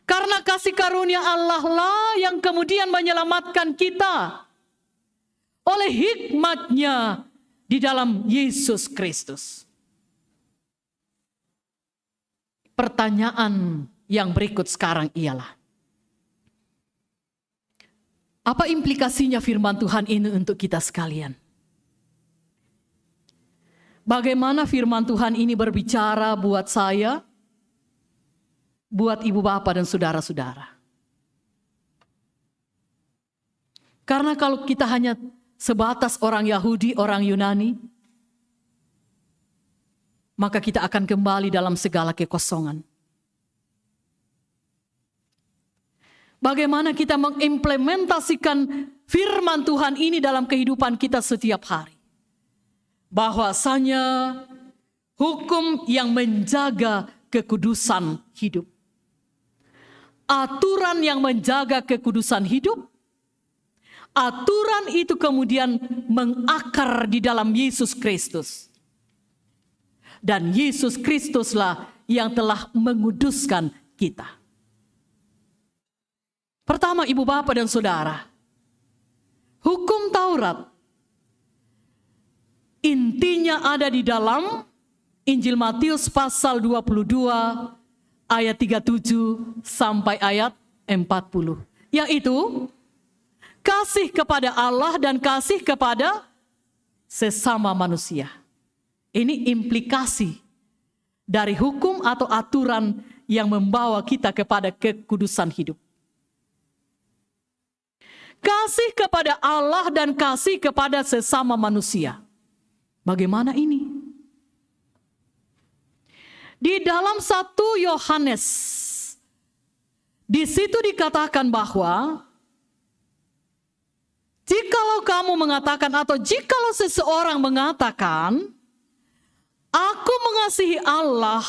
Karena kasih karunia Allah lah yang kemudian menyelamatkan kita oleh hikmat-Nya di dalam Yesus Kristus. Pertanyaan yang berikut sekarang ialah, apa implikasinya firman Tuhan ini untuk kita sekalian? Bagaimana firman Tuhan ini berbicara buat saya, buat ibu bapak dan saudara-saudara? Karena kalau kita hanya sebatas orang Yahudi, orang Yunani, maka kita akan kembali dalam segala kekosongan. Bagaimana kita mengimplementasikan firman Tuhan ini dalam kehidupan kita setiap hari? Bahwasanya hukum yang menjaga kekudusan hidup. Aturan yang menjaga kekudusan hidup. Aturan itu kemudian mengakar di dalam Yesus Kristus. Dan Yesus Kristuslah yang telah menguduskan kita. Pertama, ibu bapak dan saudara, hukum Taurat intinya ada di dalam Injil Matius pasal 22 ayat 37 sampai ayat 40. Yaitu kasih kepada Allah dan kasih kepada sesama manusia. Ini implikasi dari hukum atau aturan yang membawa kita kepada kekudusan hidup. Kasih kepada Allah dan kasih kepada sesama manusia. Bagaimana ini? Di dalam 1 Yohanes, di situ dikatakan bahwa jikalau kamu mengatakan atau jikalau seseorang mengatakan, aku mengasihi Allah,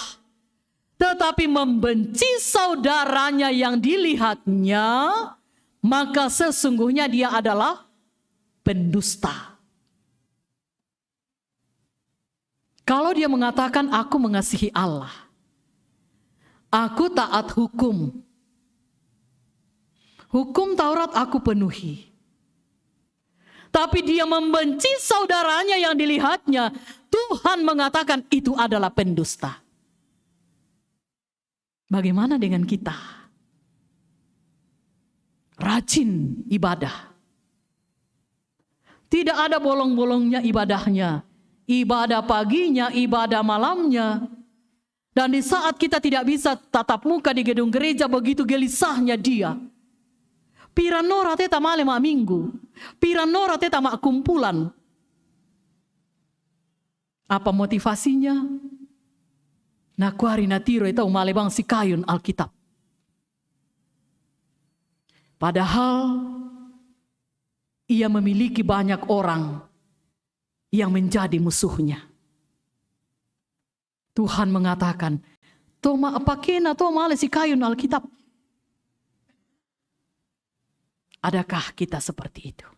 tetapi membenci saudaranya yang dilihatnya, maka sesungguhnya dia adalah pendusta. Kalau dia mengatakan aku mengasihi Allah, aku taat hukum, hukum Taurat aku penuhi, tapi dia membenci saudaranya yang dilihatnya, Tuhan mengatakan itu adalah pendusta. Bagaimana dengan kita? Rajin ibadah. Tidak ada bolong-bolongnya ibadahnya. Ibadah paginya, ibadah malamnya. Dan di saat kita tidak bisa tatap muka di gedung gereja, begitu gelisahnya dia. Piranora teta male mak minggu. Piranora teta mak kumpulan. Apa motivasinya? Nakuari natiro itu male bang si kayun Alkitab. Padahal ia memiliki banyak orang yang menjadi musuhnya. Tuhan mengatakan, "Toma apakena toma ale si kayun Alkitab." Adakah kita seperti itu?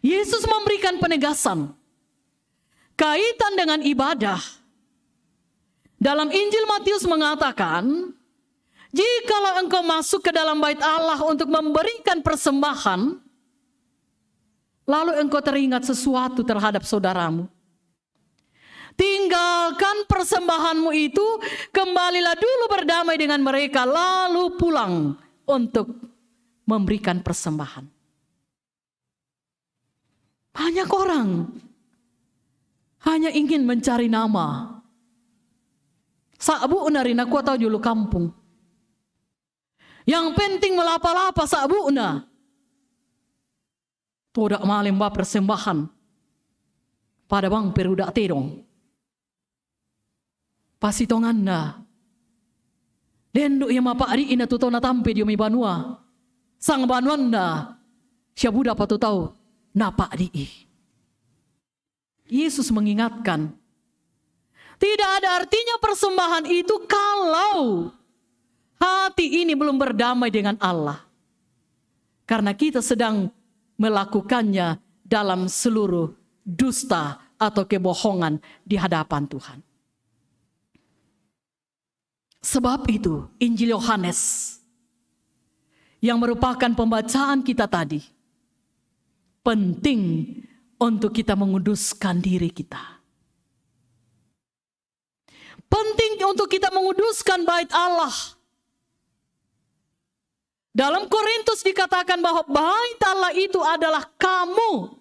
Yesus memberikan penegasan kaitan dengan ibadah. Dalam Injil Matius mengatakan, jikalau engkau masuk ke dalam bait Allah untuk memberikan persembahan, lalu engkau teringat sesuatu terhadap saudaramu, tinggalkan persembahanmu itu, kembalilah dulu berdamai dengan mereka, lalu pulang untuk memberikan persembahan. Banyak orang hanya ingin mencari nama, Sabu narina ku tahu julu kampung. Yang penting melapa-lapa sabu na. Todak malem ba persembahan pada bang perudak terong. Pasitongan na. Dendo yang mapa ari ina tuto na tampe di banua. Sang banuan na. Siya budak patu tahu napa di. Yesus mengingatkan, tidak ada artinya persembahan itu kalau hati ini belum berdamai dengan Allah. Karena kita sedang melakukannya dalam seluruh dusta atau kebohongan di hadapan Tuhan. Sebab itu Injil Yohanes yang merupakan pembacaan kita tadi penting untuk kita menguduskan diri kita. Penting untuk kita menguduskan bait Allah. Dalam Korintus dikatakan bahwa bait Allah itu adalah kamu.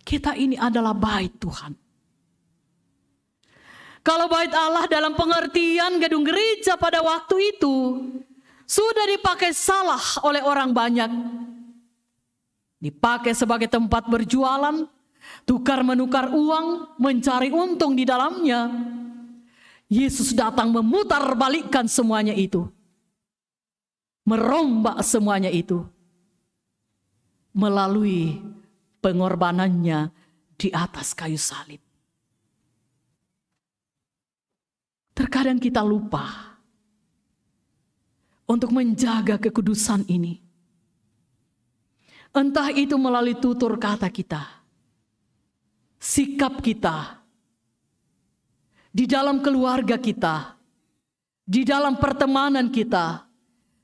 Kita ini adalah bait Tuhan. Kalau bait Allah dalam pengertian gedung gereja pada waktu itu sudah dipakai salah oleh orang banyak. Dipakai sebagai tempat berjualan, tukar menukar uang, mencari untung di dalamnya. Yesus datang memutar balikkan semuanya itu. Merombak semuanya itu. Melalui pengorbanannya di atas kayu salib. Terkadang kita lupa untuk menjaga kekudusan ini. Entah itu melalui tutur kata kita, sikap kita, di dalam keluarga kita, di dalam pertemanan kita,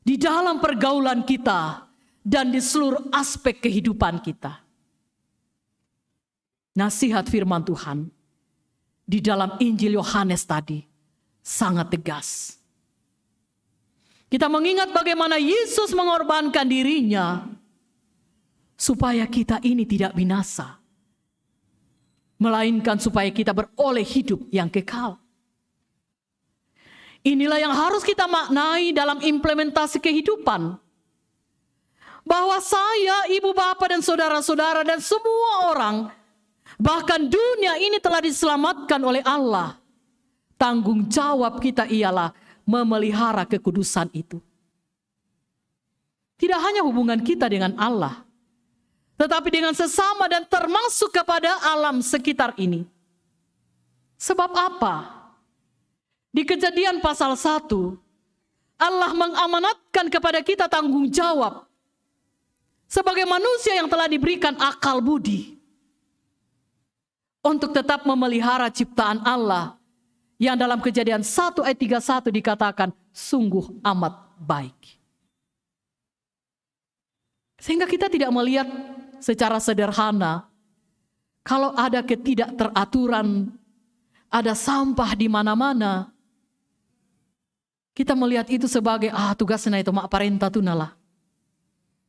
di dalam pergaulan kita, dan di seluruh aspek kehidupan kita. Nasihat firman Tuhan di dalam Injil Yohanes tadi sangat tegas. Kita mengingat bagaimana Yesus mengorbankan dirinya supaya kita ini tidak binasa, melainkan supaya kita beroleh hidup yang kekal. Inilah yang harus kita maknai dalam implementasi kehidupan. Bahwa saya, ibu bapak dan saudara-saudara dan semua orang, bahkan dunia ini telah diselamatkan oleh Allah. Tanggung jawab kita ialah memelihara kekudusan itu. Tidak hanya hubungan kita dengan Allah, tetapi dengan sesama dan termasuk kepada alam sekitar ini. Sebab apa? Di Kejadian pasal 1, Allah mengamanatkan kepada kita tanggung jawab sebagai manusia yang telah diberikan akal budi untuk tetap memelihara ciptaan Allah yang dalam Kejadian 1 ayat 31 dikatakan sungguh amat baik. Sehingga kita tidak melihat secara sederhana kalau ada ketidakteraturan, ada sampah di mana-mana. Kita melihat itu sebagai tugasnya itu mak parenta tu nala.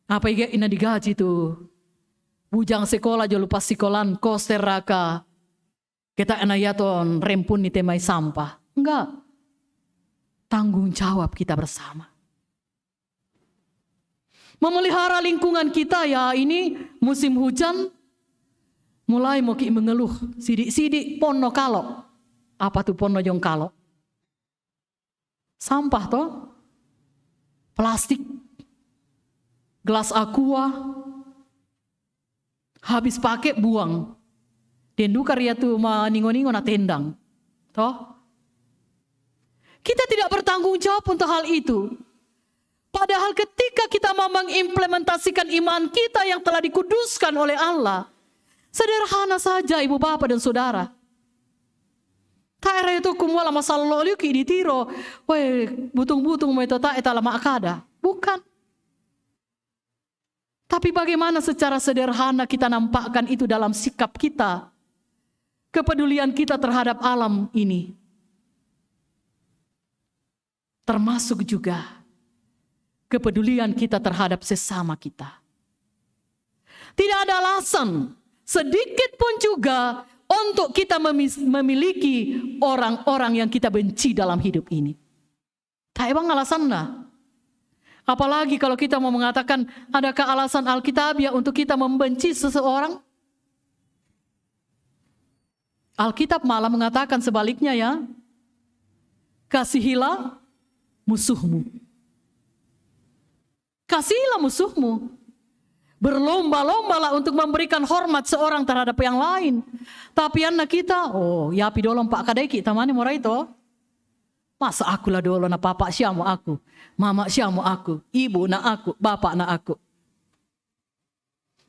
Apa yang ina digaji tu? Bujang sekolah jo lupa sikolan koster raka. Kita enayaton rempun ni temai sampah. Enggak. Tanggung jawab kita bersama. Memelihara lingkungan kita ya, ini musim hujan mulai mau mengeluh sidik-sidik pono kalo. Apa tuh pono jong kalo? Sampah toh, plastik, gelas aqua, habis pakai buang. Dendu karya tuh ningo-ningo na tendang, toh. Kita tidak bertanggung jawab untuk hal itu. Padahal ketika kita mau mengimplementasikan iman kita yang telah dikuduskan oleh Allah, sederhana saja ibu bapak dan saudara. Tak itu kumwala masalah loliu ki ditiro, weh butung-butung mau tak lama akada, bukan. Tapi bagaimana secara sederhana kita nampakkan itu dalam sikap kita, kepedulian kita terhadap alam ini, termasuk juga kepedulian kita terhadap sesama kita. Tidak ada alasan sedikit pun juga untuk kita memiliki orang-orang yang kita benci dalam hidup ini. Tak emang alasan lah. Apalagi kalau kita mau mengatakan, adakah alasan Alkitabiah untuk kita membenci seseorang? Alkitab malah mengatakan sebaliknya ya. Kasihilah musuhmu. Kasihilah musuhmu. Berlomba-lombalah untuk memberikan hormat seorang terhadap yang lain. Tapi anak kita, ya pidolong Pak Kadeki, tamani morai itu. Masa akulah dolo na papa siamu aku, mama siamu aku, ibu na aku, bapak na aku.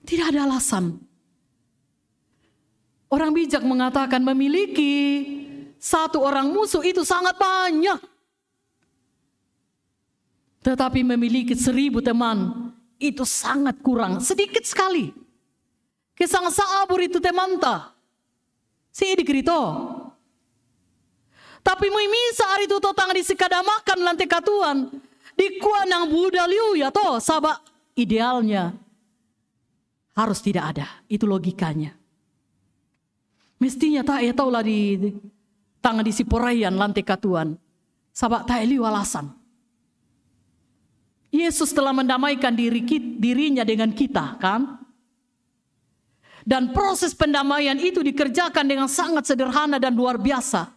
Tidak ada alasan. Orang bijak mengatakan memiliki satu orang musuh itu sangat banyak. Tetapi memiliki 1000 teman itu sangat kurang, sedikit sekali. Kesang saabur itu temanta. Si dikrito. Tapi mimisa ari tu totang di sikadamakan lantai katuan. Di kuanang Buddha liu ya toh, sabak idealnya harus tidak ada. Itu logikanya. Mestinya tak ya tahu lah di tangan di siporaian lantai katuan. Sabak tak liu alasan. Yesus telah mendamaikan dirinya dengan kita, kan? Dan proses pendamaian itu dikerjakan dengan sangat sederhana dan luar biasa.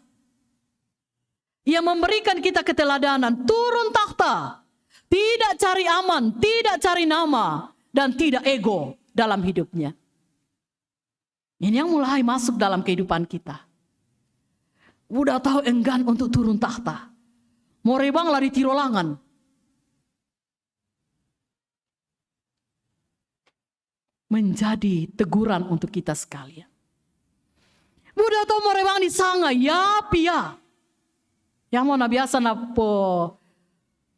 Ia memberikan kita keteladanan, turun takhta, tidak cari aman, tidak cari nama, dan tidak ego dalam hidupnya. Ini yang mulai masuk dalam kehidupan kita. Udah tahu enggan untuk turun takhta. Morebang lari tirolangan. Menjadi teguran untuk kita sekalian. Udah tahu morebang di sanga, ya pia. Yang mau na biasa na po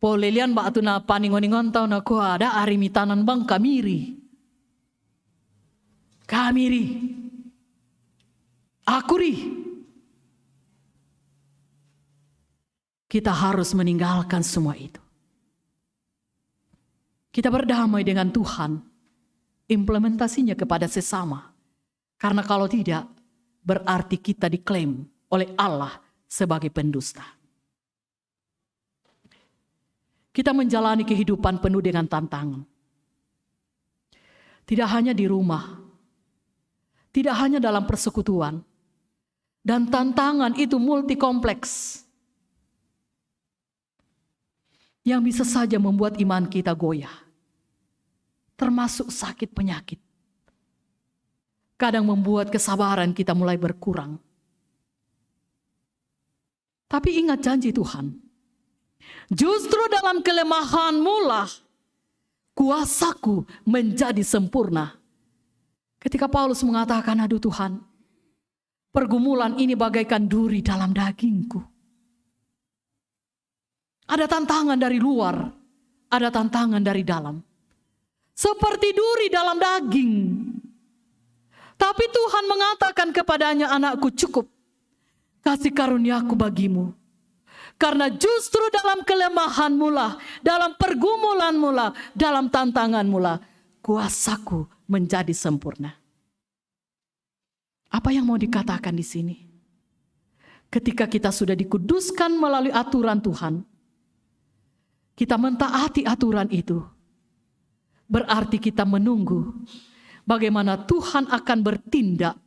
lelian ba atu na paningon-ingon tau na ko ada arimitanan bang kamiri. Akuri. Kita harus meninggalkan semua itu. Kita berdamai dengan Tuhan. Implementasinya kepada sesama. Karena kalau tidak, berarti kita diklaim oleh Allah sebagai pendusta. Kita menjalani kehidupan penuh dengan tantangan. Tidak hanya di rumah, tidak hanya dalam persekutuan, dan tantangan itu multikompleks yang bisa saja membuat iman kita goyah, termasuk sakit penyakit. Kadang membuat kesabaran kita mulai berkurang. Tapi ingat janji Tuhan. Justru dalam kelemahanmu lah kuasaku menjadi sempurna. Ketika Paulus mengatakan, aduh Tuhan, pergumulan ini bagaikan duri dalam dagingku. Ada tantangan dari luar, ada tantangan dari dalam. Seperti duri dalam daging. Tapi Tuhan mengatakan kepadanya, anakku cukup kasih karuniaku bagimu. Karena justru dalam kelemahanmu lah, dalam pergumulanmu lah, dalam tantanganmu lah, kuasaku menjadi sempurna. Apa yang mau dikatakan di sini? Ketika kita sudah dikuduskan melalui aturan Tuhan, kita mentaati aturan itu, berarti kita menunggu bagaimana Tuhan akan bertindak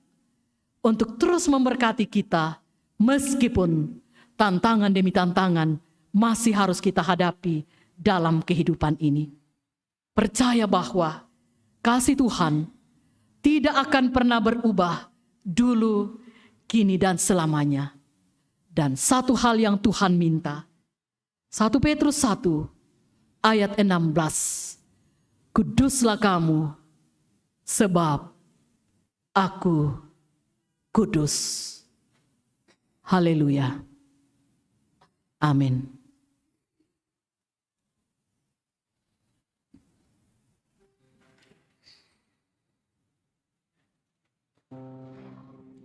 untuk terus memberkati kita, meskipun tantangan demi tantangan masih harus kita hadapi dalam kehidupan ini. Percaya bahwa kasih Tuhan tidak akan pernah berubah dulu, kini, dan selamanya. Dan satu hal yang Tuhan minta, 1 Petrus 1 ayat 16, kuduslah kamu sebab aku kudus. Haleluya. Amin.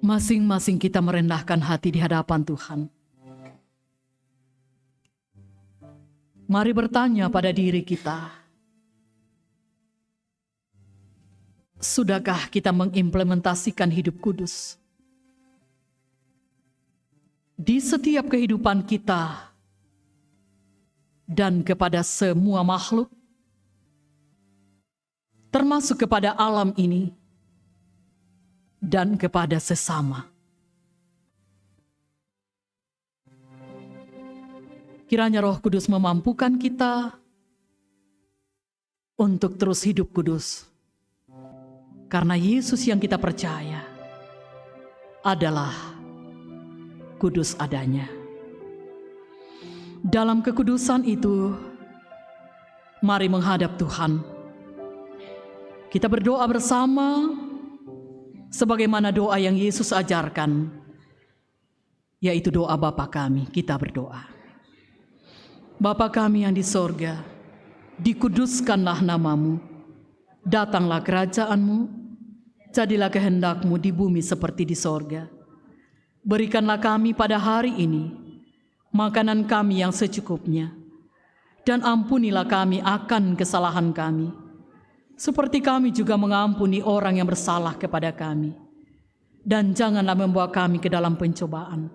Masing-masing kita merendahkan hati di hadapan Tuhan. Mari bertanya pada diri kita. Sudahkah kita mengimplementasikan hidup kudus? di setiap kehidupan kita dan kepada semua makhluk, termasuk kepada alam ini dan kepada sesama. Kiranya Roh Kudus memampukan kita untuk terus hidup kudus, karena Yesus yang kita percaya adalah kudus adanya. Dalam kekudusan itu, mari menghadap Tuhan. Kita berdoa bersama sebagaimana doa yang Yesus ajarkan, yaitu doa Bapa kami. Kita berdoa. Bapa kami yang di sorga, dikuduskanlah namamu, datanglah kerajaanmu, jadilah kehendakmu di bumi seperti di sorga. Berikanlah kami pada hari ini makanan kami yang secukupnya, dan ampunilah kami akan kesalahan kami, seperti kami juga mengampuni orang yang bersalah kepada kami. Dan janganlah membawa kami ke dalam pencobaan,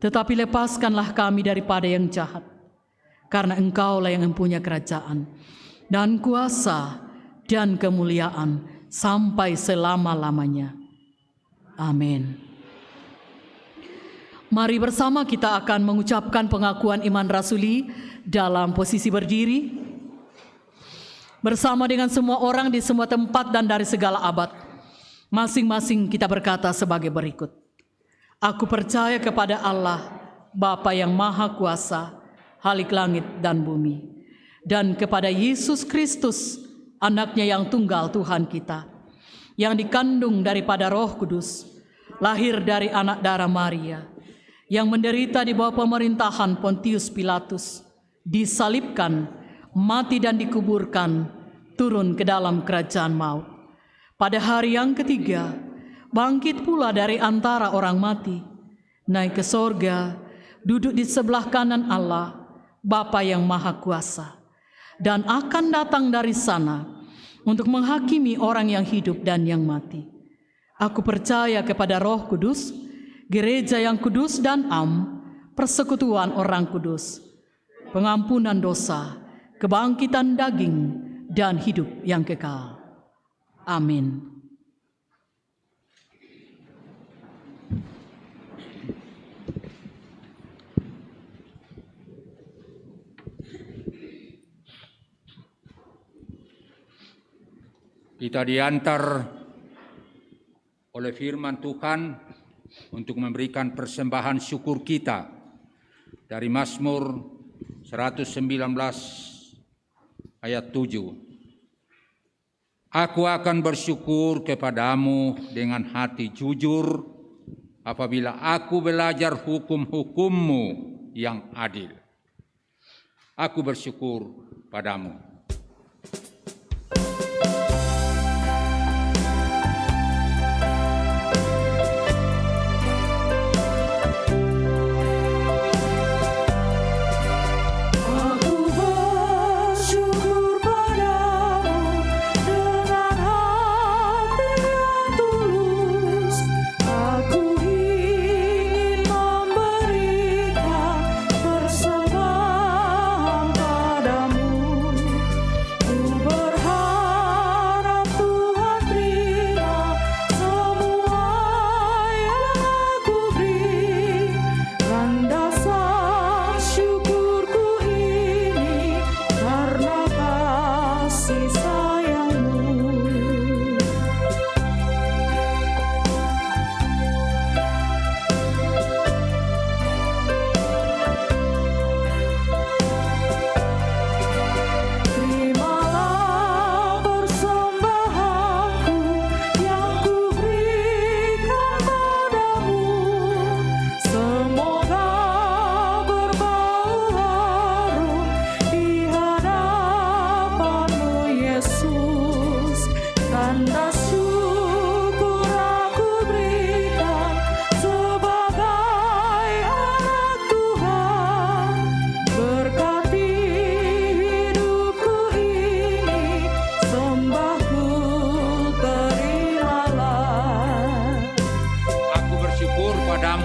tetapi lepaskanlah kami daripada yang jahat, karena Engkaulah yang mempunyai kerajaan dan kuasa dan kemuliaan sampai selama-lamanya. Amin. Mari bersama kita akan mengucapkan pengakuan iman rasuli dalam posisi berdiri, bersama dengan semua orang di semua tempat dan dari segala abad. Masing-masing kita berkata sebagai berikut. Aku percaya kepada Allah, Bapa yang Maha Kuasa, Khalik langit dan bumi, dan kepada Yesus Kristus, anaknya yang tunggal Tuhan kita, yang dikandung daripada Roh Kudus, lahir dari anak darah Maria, yang menderita di bawah pemerintahan Pontius Pilatus, disalibkan, mati dan dikuburkan, turun ke dalam kerajaan maut. Pada hari yang ketiga, bangkit pula dari antara orang mati, naik ke sorga, duduk di sebelah kanan Allah, Bapa yang Maha Kuasa, dan akan datang dari sana untuk menghakimi orang yang hidup dan yang mati. Aku percaya kepada Roh Kudus, gereja yang kudus dan am, persekutuan orang kudus, pengampunan dosa, kebangkitan daging, dan hidup yang kekal. Amin. Kita diantar oleh firman Tuhan untuk memberikan persembahan syukur kita dari Mazmur 119 ayat 7. Aku akan bersyukur kepadamu dengan hati jujur apabila aku belajar hukum-hukum-Mu yang adil. Aku bersyukur padamu.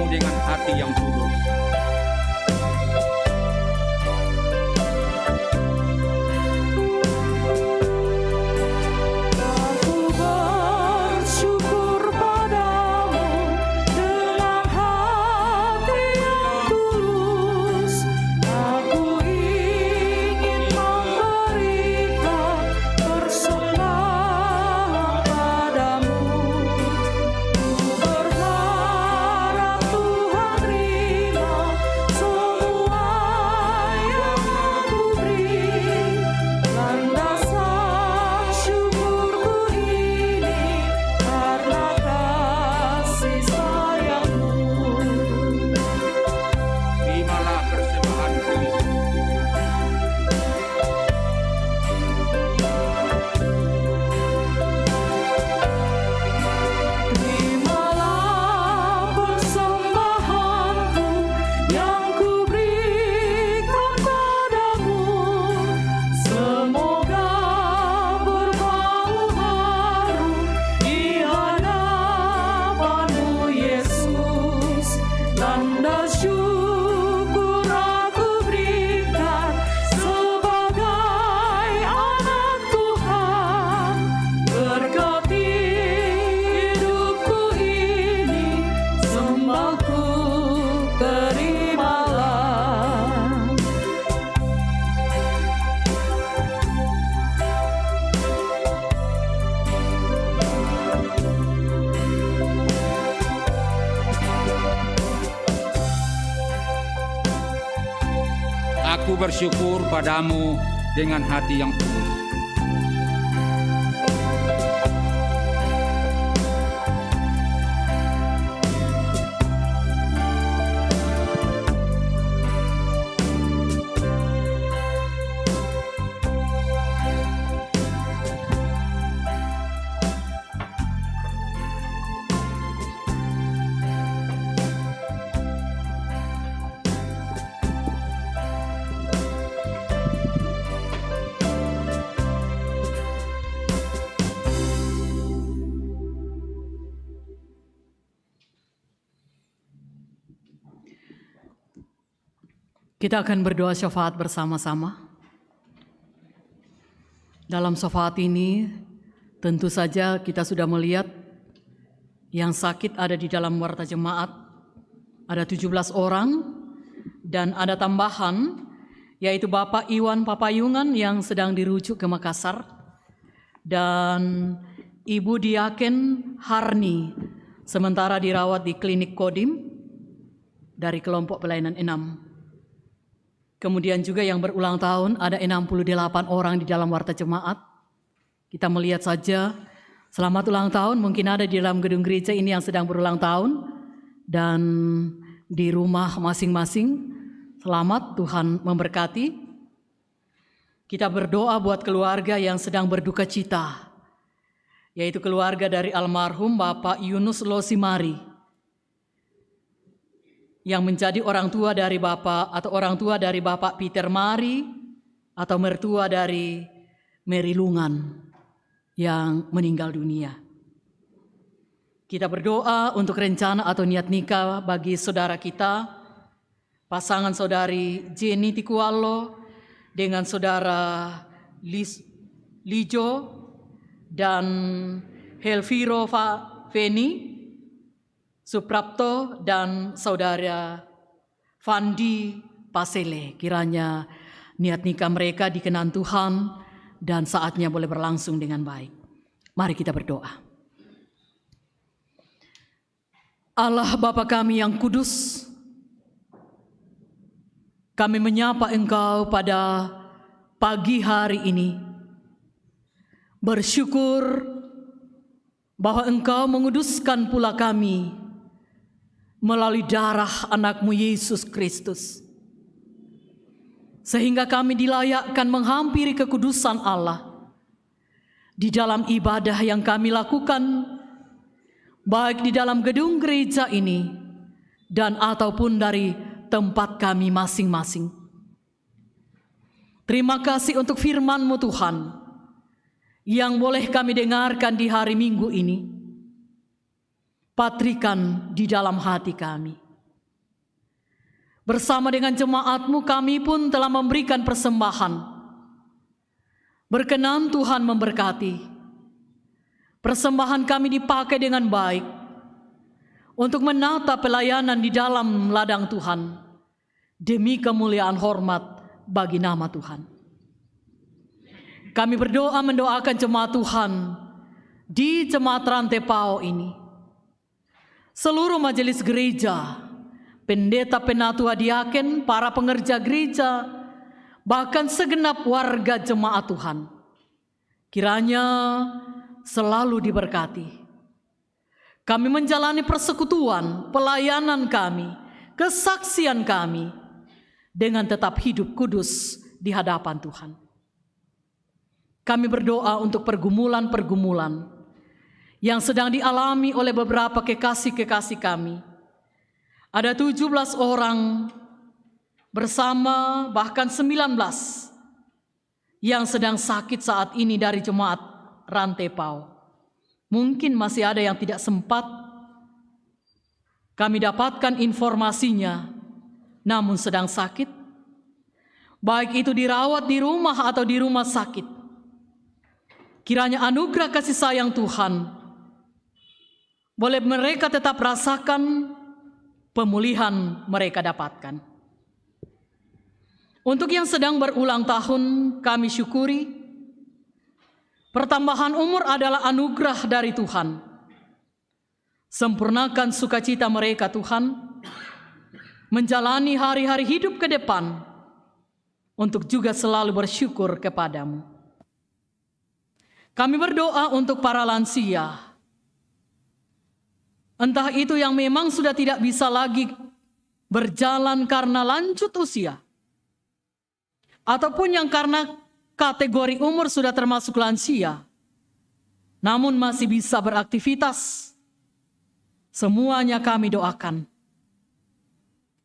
Dengan hati yang tulus. aku bersyukur padamu dengan hati yang tulus. Kita akan berdoa syafaat bersama-sama. Dalam syafaat ini, tentu saja kita sudah melihat yang sakit ada di dalam warta jemaat, ada 17 orang, dan ada tambahan, yaitu Bapak Iwan Papayungan yang sedang dirujuk ke Makassar, dan Ibu Diaken Harni, sementara dirawat di klinik Kodim dari kelompok pelayanan 6. Kemudian juga yang berulang tahun ada 68 orang di dalam warta jemaat. Kita melihat saja, selamat ulang tahun, mungkin ada di dalam gedung gereja ini yang sedang berulang tahun. Dan di rumah masing-masing, selamat, Tuhan memberkati. Kita berdoa buat keluarga yang sedang berduka cita, yaitu keluarga dari almarhum Bapak Yunus Losimari, yang menjadi orang tua dari Bapak atau orang tua dari Bapak Peter Mari atau mertua dari Mary Lungan yang meninggal dunia. Kita berdoa untuk rencana atau niat nikah bagi saudara kita, pasangan saudari Jenny Tikualo dengan saudara Lijo dan Helviro Feni Suprapto dan saudara Fandi Pasele. Kiranya niat nikah mereka dikenan Tuhan dan saatnya boleh berlangsung dengan baik. Mari kita berdoa. Allah Bapa kami yang kudus, kami menyapa Engkau pada pagi hari ini. Bersyukur bahwa Engkau menguduskan pula kami melalui darah anak-Mu Yesus Kristus, sehingga kami dilayakkan menghampiri kekudusan Allah di dalam ibadah yang kami lakukan, baik di dalam gedung gereja ini dan ataupun dari tempat kami masing-masing. Terima kasih untuk firman-Mu Tuhan yang boleh kami dengarkan di hari Minggu ini. Patrikan di dalam hati kami. Bersama dengan jemaat-Mu kami pun telah memberikan persembahan. Berkenan Tuhan memberkati. Persembahan kami dipakai dengan baik untuk menata pelayanan di dalam ladang Tuhan demi kemuliaan hormat bagi nama Tuhan. Kami berdoa mendoakan jemaat Tuhan di jemaat Rantai Pao ini. Seluruh majelis gereja, pendeta penatua diaken, para pengerja gereja, bahkan segenap warga jemaat Tuhan, kiranya selalu diberkati. Kami menjalani persekutuan, pelayanan kami, kesaksian kami, dengan tetap hidup kudus di hadapan Tuhan. Kami berdoa untuk pergumulan-pergumulan yang sedang dialami oleh beberapa kekasih-kekasih kami. Ada 17 orang bersama bahkan 19 yang sedang sakit saat ini dari jemaat Rantai Pao. Mungkin masih ada yang tidak sempat kami dapatkan informasinya, namun sedang sakit, baik itu dirawat di rumah atau di rumah sakit. Kiranya anugerah kasih sayang Tuhan boleh mereka tetap rasakan, pemulihan mereka dapatkan. Untuk yang sedang berulang tahun, kami syukuri. Pertambahan umur adalah anugerah dari Tuhan. Sempurnakan sukacita mereka Tuhan, menjalani hari-hari hidup ke depan untuk juga selalu bersyukur kepadamu. Kami berdoa untuk para lansia, entah itu yang memang sudah tidak bisa lagi berjalan karena lanjut usia, ataupun yang karena kategori umur sudah termasuk lansia, namun masih bisa beraktivitas. Semuanya kami doakan.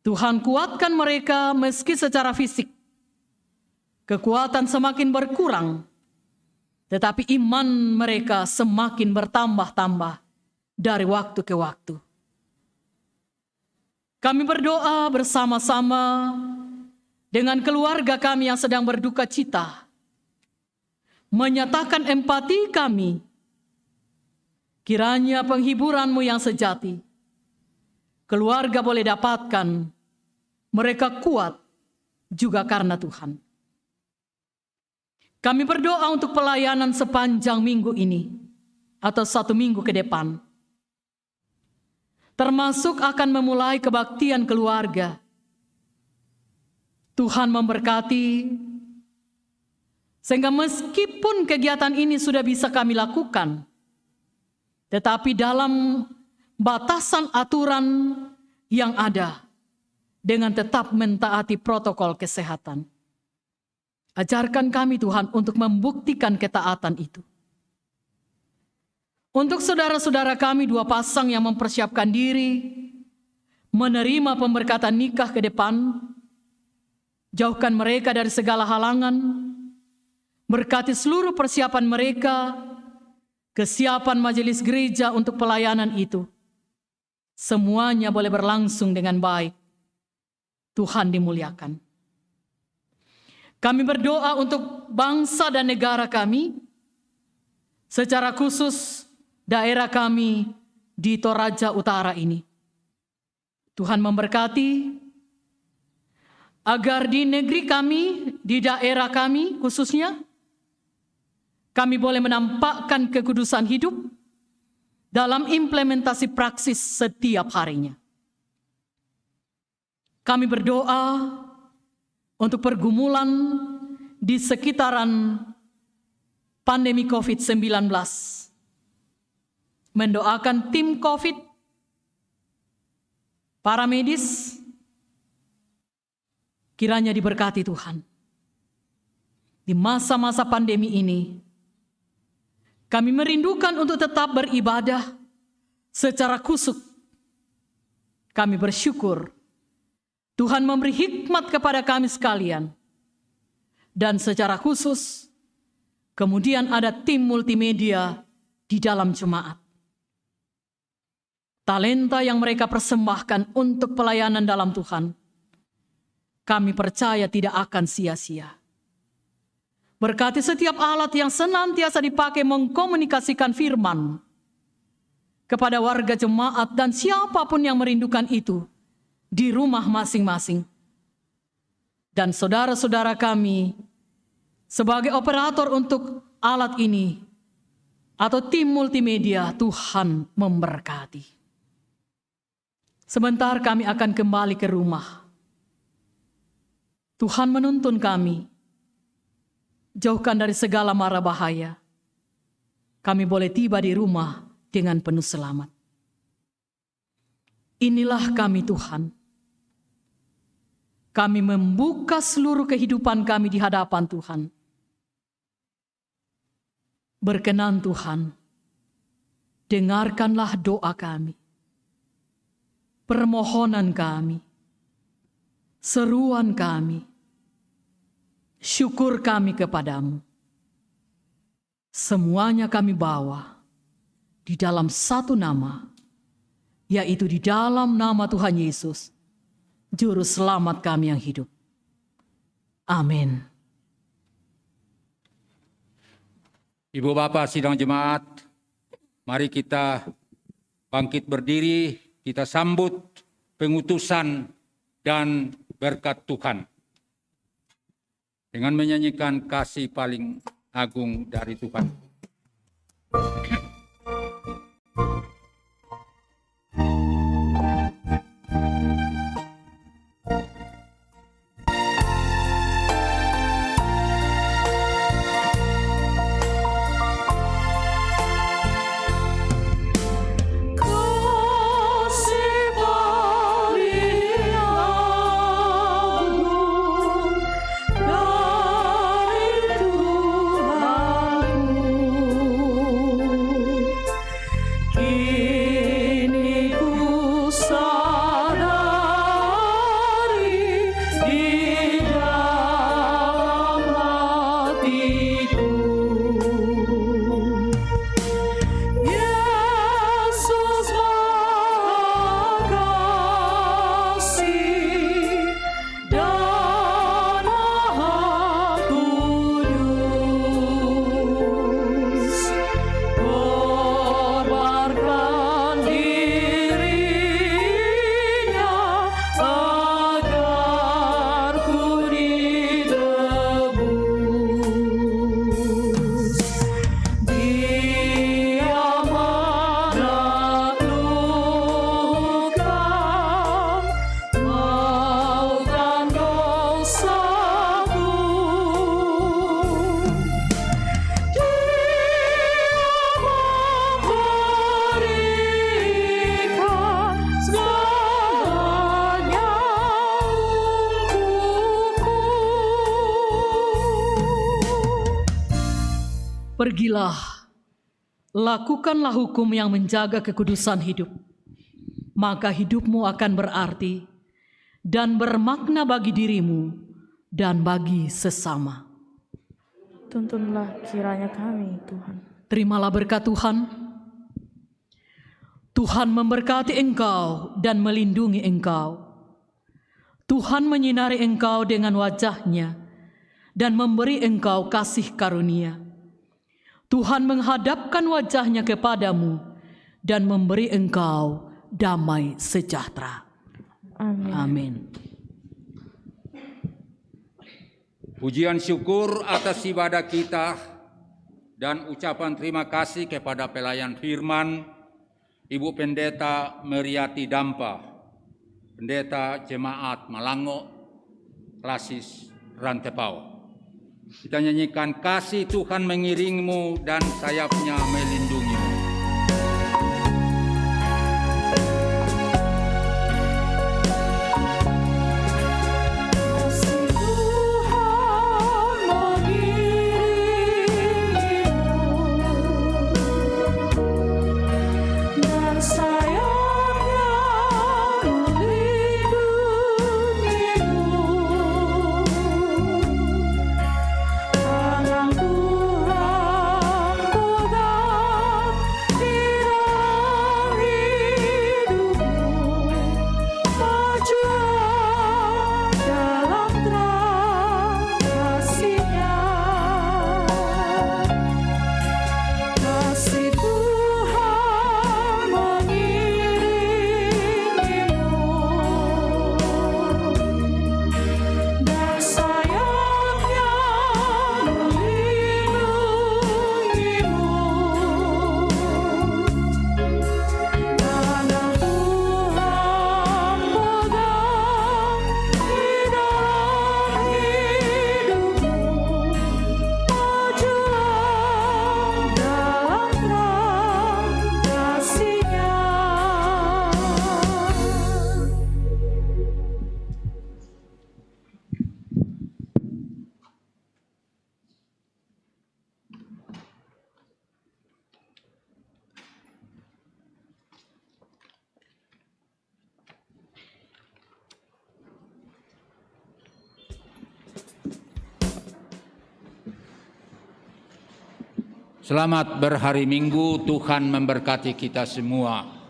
Tuhan kuatkan mereka meski secara fisik kekuatan semakin berkurang, tetapi iman mereka semakin bertambah-tambah dari waktu ke waktu. Kami berdoa bersama-sama dengan keluarga kami yang sedang berduka cita, menyatakan empati kami. Kiranya penghiburan-Mu yang sejati keluarga boleh dapatkan. Mereka kuat juga karena Tuhan. Kami berdoa untuk pelayanan sepanjang minggu ini atau 1 minggu ke depan, termasuk akan memulai kebaktian keluarga. Tuhan memberkati, sehingga meskipun kegiatan ini sudah bisa kami lakukan, tetapi dalam batasan aturan yang ada, dengan tetap mentaati protokol kesehatan. Ajarkan kami Tuhan untuk membuktikan ketaatan itu. Untuk saudara-saudara kami 2 pasang yang mempersiapkan diri menerima pemberkatan nikah ke depan, jauhkan mereka dari segala halangan, berkati seluruh persiapan mereka, kesiapan majelis gereja untuk pelayanan itu. Semuanya boleh berlangsung dengan baik. Tuhan dimuliakan. Kami berdoa untuk bangsa dan negara kami, secara khusus daerah kami di Toraja Utara ini. Tuhan memberkati, agar di negeri kami, di daerah kami khususnya, kami boleh menampakkan kekudusan hidup dalam implementasi praksis setiap harinya. Kami berdoa untuk pergumulan di sekitaran pandemi COVID-19. Mendoakan tim COVID, para medis, kiranya diberkati Tuhan. Di masa-masa pandemi ini, kami merindukan untuk tetap beribadah secara khusyuk. Kami bersyukur Tuhan memberi hikmat kepada kami sekalian. Dan secara khusus, kemudian ada tim multimedia di dalam jemaat. Talenta yang mereka persembahkan untuk pelayanan dalam Tuhan, kami percaya tidak akan sia-sia. Berkati setiap alat yang senantiasa dipakai mengkomunikasikan firman kepada warga jemaat dan siapapun yang merindukan itu di rumah masing-masing. Dan saudara-saudara kami sebagai operator untuk alat ini atau tim multimedia, Tuhan memberkati. Sebentar kami akan kembali ke rumah. Tuhan menuntun kami, jauhkan dari segala mara bahaya. Kami boleh tiba di rumah dengan penuh selamat. Inilah kami Tuhan. Kami membuka seluruh kehidupan kami di hadapan Tuhan. Berkenan Tuhan, dengarkanlah doa kami, permohonan kami, seruan kami, syukur kami kepadamu. Semuanya kami bawa di dalam satu nama, yaitu di dalam nama Tuhan Yesus, Juru Selamat kami yang hidup. Amin. Ibu Bapak sidang jemaat, mari kita bangkit berdiri, kita sambut pengutusan dan berkat Tuhan dengan menyanyikan kasih paling agung dari Tuhan. Pergilah, lakukanlah hukum yang menjaga kekudusan hidup, maka hidupmu akan berarti dan bermakna bagi dirimu dan bagi sesama. Tuntunlah kiranya kami, Tuhan. Terimalah berkat Tuhan. Tuhan memberkati engkau dan melindungi engkau. Tuhan menyinari engkau dengan wajah-Nya dan memberi engkau kasih karunia. Tuhan menghadapkan wajah-Nya kepadamu dan memberi engkau damai sejahtera. Amin. Amin. Pujian syukur atas ibadah kita dan ucapan terima kasih kepada pelayan firman Ibu Pendeta Meriati Dampa, Pendeta Jemaat Malango, Klasis Rantepao. Kita nyanyikan kasih Tuhan mengiringmu dan sayapnya melindungimu. Selamat berhari Minggu, Tuhan memberkati kita semua.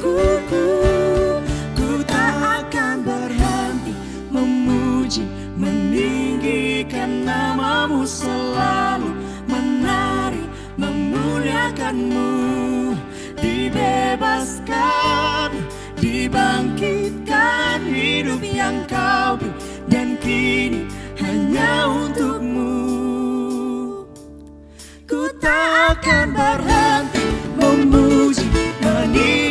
Tuhanku. Ku tak akan berhenti memuji, meninggikan namamu, selalu menari, memuliakanmu. Dibebaskan, dibangkitkan, hidup yang kau beri, dan kini hanya untukmu. Ku tak akan berhenti memuji, meninggikan